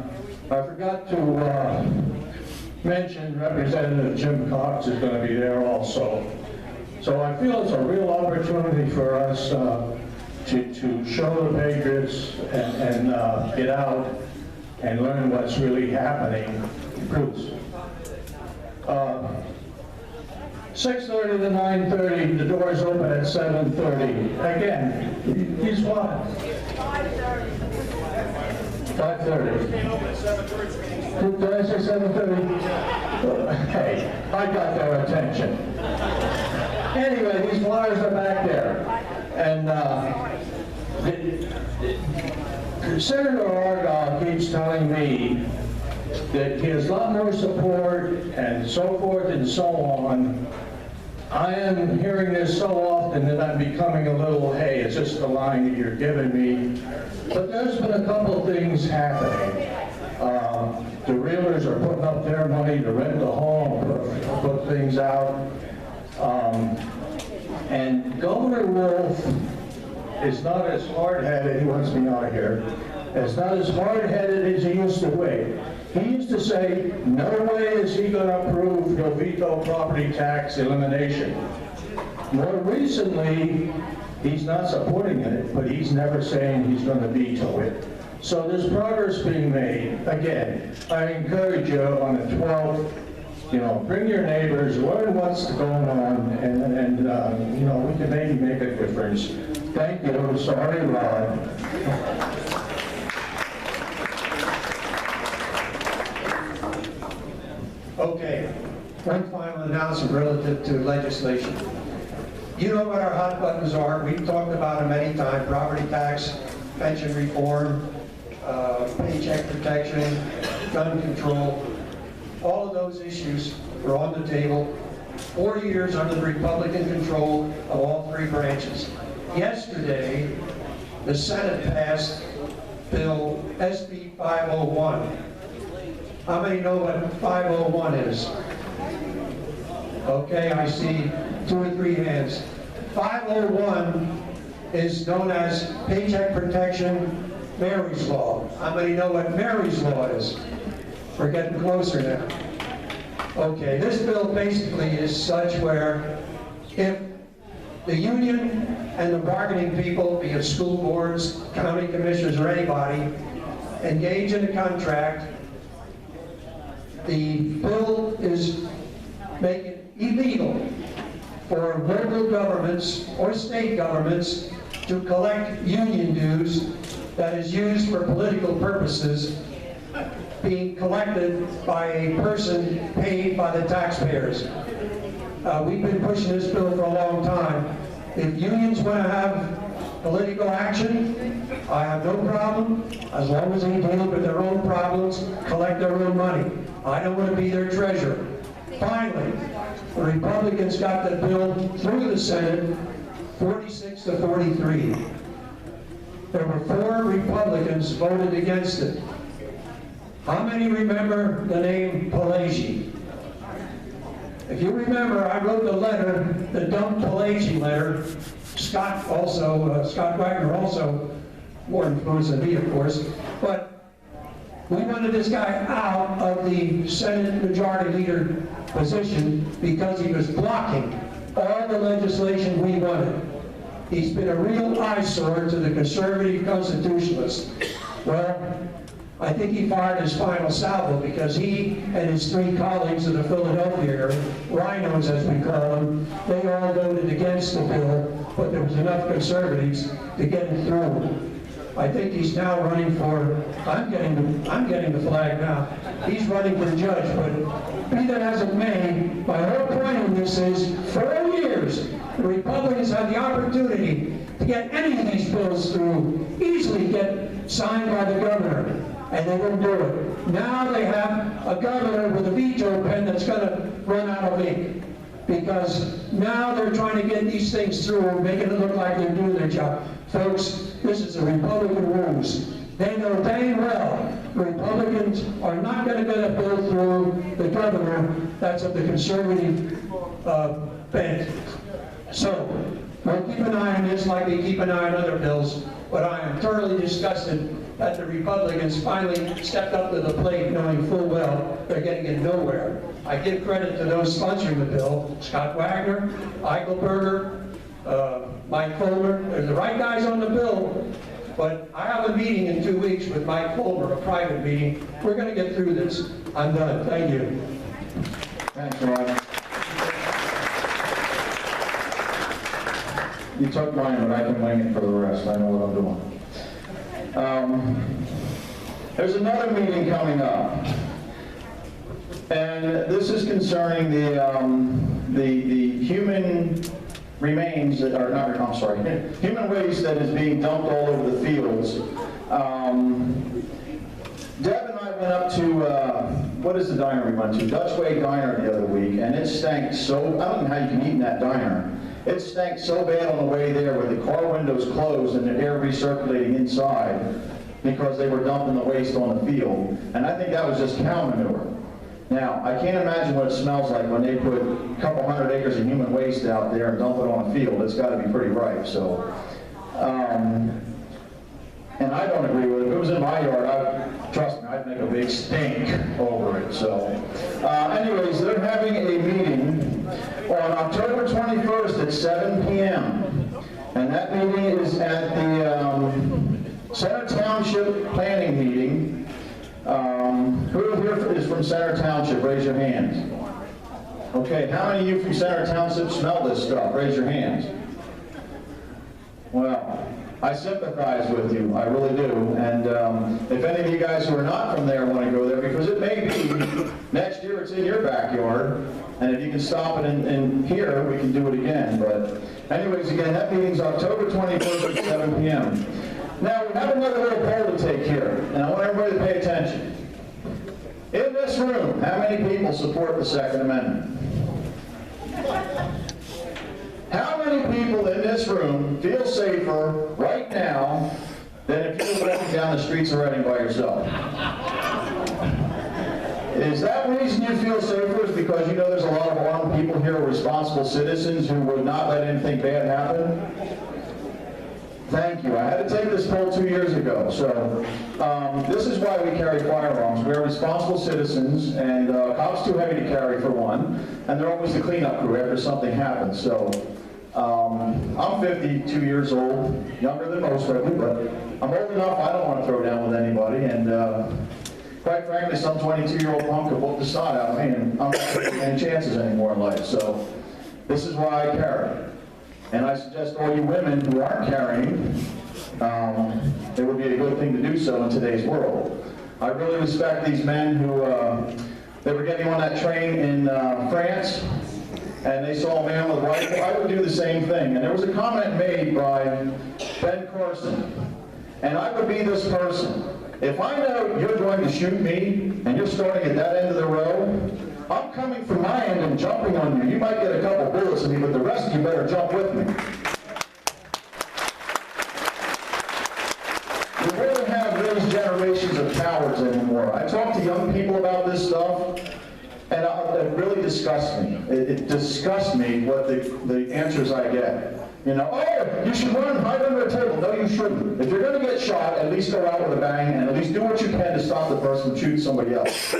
forgot to mention Representative Jim Cox is going to be there also. So I feel it's a real opportunity for us to show the Patriots and get out and learn what's really happening. Bruce. 6:30 to 9:30, the doors open at 7:30. Again, he's what? 5:30. 5:30. Did I say 7:30? Hey, I got their attention. Anyway, these flyers are back there. And Senator Argyle keeps telling me that he has a lot more support and so forth and so on. I am hearing this so often that I'm becoming a little, hey, it's just the line that you're giving me. But there's been a couple things happening. The realtors are putting up their money to rent the home, put things out. And Governor Wolf is not as hard-headed, he wants me out here, is not as hard-headed as he used to be. He used to say, no way is he going to approve, he'll veto property tax elimination. More recently, he's not supporting it, but he's never saying he's going to veto it. So there's progress being made. Again, I encourage you on the 12th, bring your neighbors, learn what's going on, and we can maybe make a difference. Thank you. Sorry, Rod. Okay, one final announcement relative to legislation. You know what our hot buttons are. We've talked about them many times: property tax, pension reform, paycheck protection, gun control. All of those issues are on the table. 4 years under the Republican control of all three branches. Yesterday, the Senate passed Bill SB 501. How many know what 501 is? Okay, I see 2 or 3 hands. 501 is known as Paycheck Protection Mary's Law. How many know what Mary's Law is? We're getting closer now. Okay, this bill basically is such where if the union and the bargaining people, be it school boards, county commissioners, or anybody, engage in a contract, the bill is making it illegal for local governments or state governments to collect union dues that is used for political purposes, being collected by a person paid by the taxpayers. We've been pushing this bill for a long time. If unions want to have political action, I have no problem, as long as they deal with their own problems, collect their own money. I don't want to be their treasurer. Finally, the Republicans got the bill through the Senate, 46 to 43. There were 4 Republicans voted against it. How many remember the name Pelagi? If you remember, I wrote the letter, the Dump Pelagi letter. Scott Wagner also, more influenced than me, of course. But we wanted this guy out of the Senate Majority Leader position because he was blocking all the legislation we wanted. He's been a real eyesore to the conservative constitutionalists. Well, I think he fired his final salvo because he and his 3 colleagues of the Philadelphia area, rhinos as we call them, they all voted against the bill, but there was enough conservatives to get it through. I think he's now running for, I'm getting the flag now. He's running for judge, but be that as it may, my whole point in this is 4 years, the Republicans had the opportunity to get any of these bills through, easily get signed by the governor, and they wouldn't do it. Now they have a governor with a veto pen that's going to run out of ink, because now they're trying to get these things through, making it look like they're doing their job. Folks, this is a Republican rules. They know dang well the Republicans are not going to get a bill through the governor that's of the conservative bent. So, we'll keep an eye on this like we keep an eye on other bills, but I am thoroughly disgusted that the Republicans finally stepped up to the plate knowing full well they're getting it nowhere. I give credit to those sponsoring the bill, Scott Wagner, Eichelberger, Mike Fulmer. They're the right guys on the bill, but I have a meeting in 2 weeks with Mike Fulmer, a private meeting. We're going to get through this. I'm done. Thank you. Thanks, Rod. You took mine, but I can wing it for the rest. I know what I'm doing. There's another meeting coming up. And this is concerning the human remains that are not, I'm sorry, human waste that is being dumped all over the fields. Deb and I went up to, what is the diner we went to? Dutch Way Diner the other week, and it stank so, I don't know how you can eat in that diner. It stank so bad on the way there with the car windows closed and the air recirculating inside because they were dumping the waste on the field. And I think that was just cow manure. Now, I can't imagine what it smells like when they put a couple hundred acres of human waste out there and dump it on a field. It's got to be pretty ripe, so. And I don't agree with it. If it was in my yard, trust me, I'd make a big stink over it, so. Anyways, they're having a meeting on October 21st at 7 p.m. And that meeting is at the Center Township Planning Meeting. Who here is from Center Township? Raise your hands. Okay, how many of you from Center Township smell this stuff? Raise your hands. Well, I sympathize with you, I really do. And if any of you guys who are not from there want to go there, because it may be next year it's in your backyard, and if you can stop it in here, we can do it again. But anyways, again, that meeting's October 21st at 7 p.m. Now, we have another little poll to take here, and I want everybody to pay attention. In this room, how many people support the Second Amendment? How many people in this room feel safer right now than if you were walking down the streets of Reading by yourself? Is that reason you feel safer is because you know there's a lot of armed people here, responsible citizens who would not let anything bad happen? Thank you. I had to take this poll 2 years ago. So this is why we carry firearms. We're responsible citizens, and cops too heavy to carry for one, and they're always the cleanup crew after something happens. So I'm 52 years old, younger than most of you, but I'm old enough I don't want to throw down with anybody, and quite frankly, some 22-year-old punk could whoop the snot out of me, and I'm not taking any chances anymore in life. So this is why I carry. And I suggest all you women who aren't carrying, it would be a good thing to do so in today's world. I really respect these men who, they were getting on that train in France, and they saw a man with a rifle. I would do the same thing. And there was a comment made by Ben Carson, and I would be this person. If I know you're going to shoot me, and you're starting at that end of the row, I'm coming from my end and jumping on you. You might get a couple bullets in me, but the rest of you better jump with me. We really have those generations of cowards anymore. I talk to young people about this stuff, and it really disgusts me. It disgusts me what the answers I get. You know, oh, you should run and hide under a table. No, you shouldn't. If you're going to get shot, at least go out with a bang and at least do what you can to stop the person from shooting somebody else.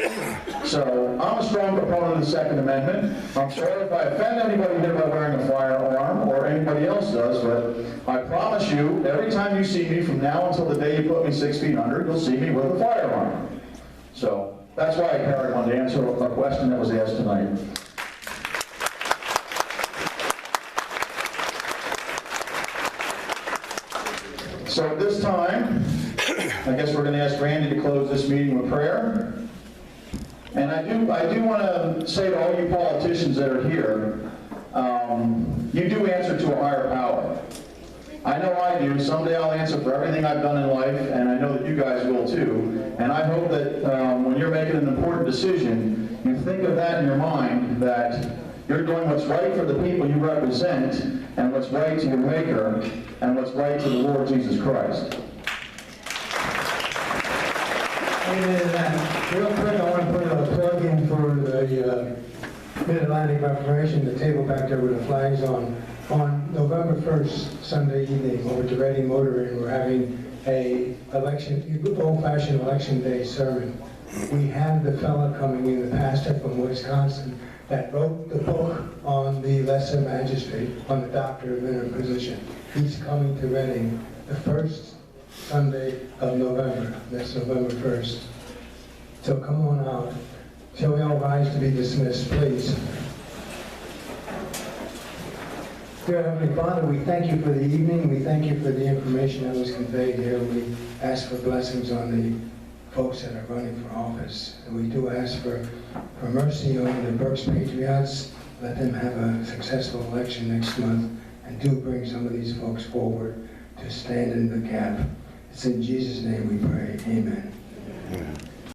So I'm a strong proponent of the Second Amendment. I'm sorry if I offend anybody here by wearing a firearm or anybody else does, but I promise you, every time you see me from now until the day you put me 6 feet under, you'll see me with a firearm. So that's why I carried on to answer a question that was asked tonight. So at this time, I guess we're going to ask Randy to close this meeting with prayer. And I do want to say to all you politicians that are here, you do answer to a higher power. I know I do. Someday I'll answer for everything I've done in life, and I know that you guys will too. And I hope that when you're making an important decision, you think of that in your mind, that you're doing what's right for the people you represent, and what's right to your Maker, and what's right to the Lord Jesus Christ. Amen. Real quick, I want to put a plug in for the Mid-Atlantic Reformation, the table back there with the flags on. On November 1st, Sunday evening, over at the Reading Motor Inn, we're having a old-fashioned election day sermon. We have the fella coming in, the pastor from Wisconsin, that wrote the book on the lesser magistrate, on the doctor of interposition. He's coming to Reading the first Sunday of November. That's November 1st. So come on out. Shall we all rise to be dismissed, please? Dear Heavenly Father, we thank you for the evening. We thank you for the information that was conveyed here. We ask for blessings on folks that are running for office. And we do ask for mercy on the Berks Patriots. Let them have a successful election next month, and do bring some of these folks forward to stand in the gap. It's in Jesus' name we pray. Amen.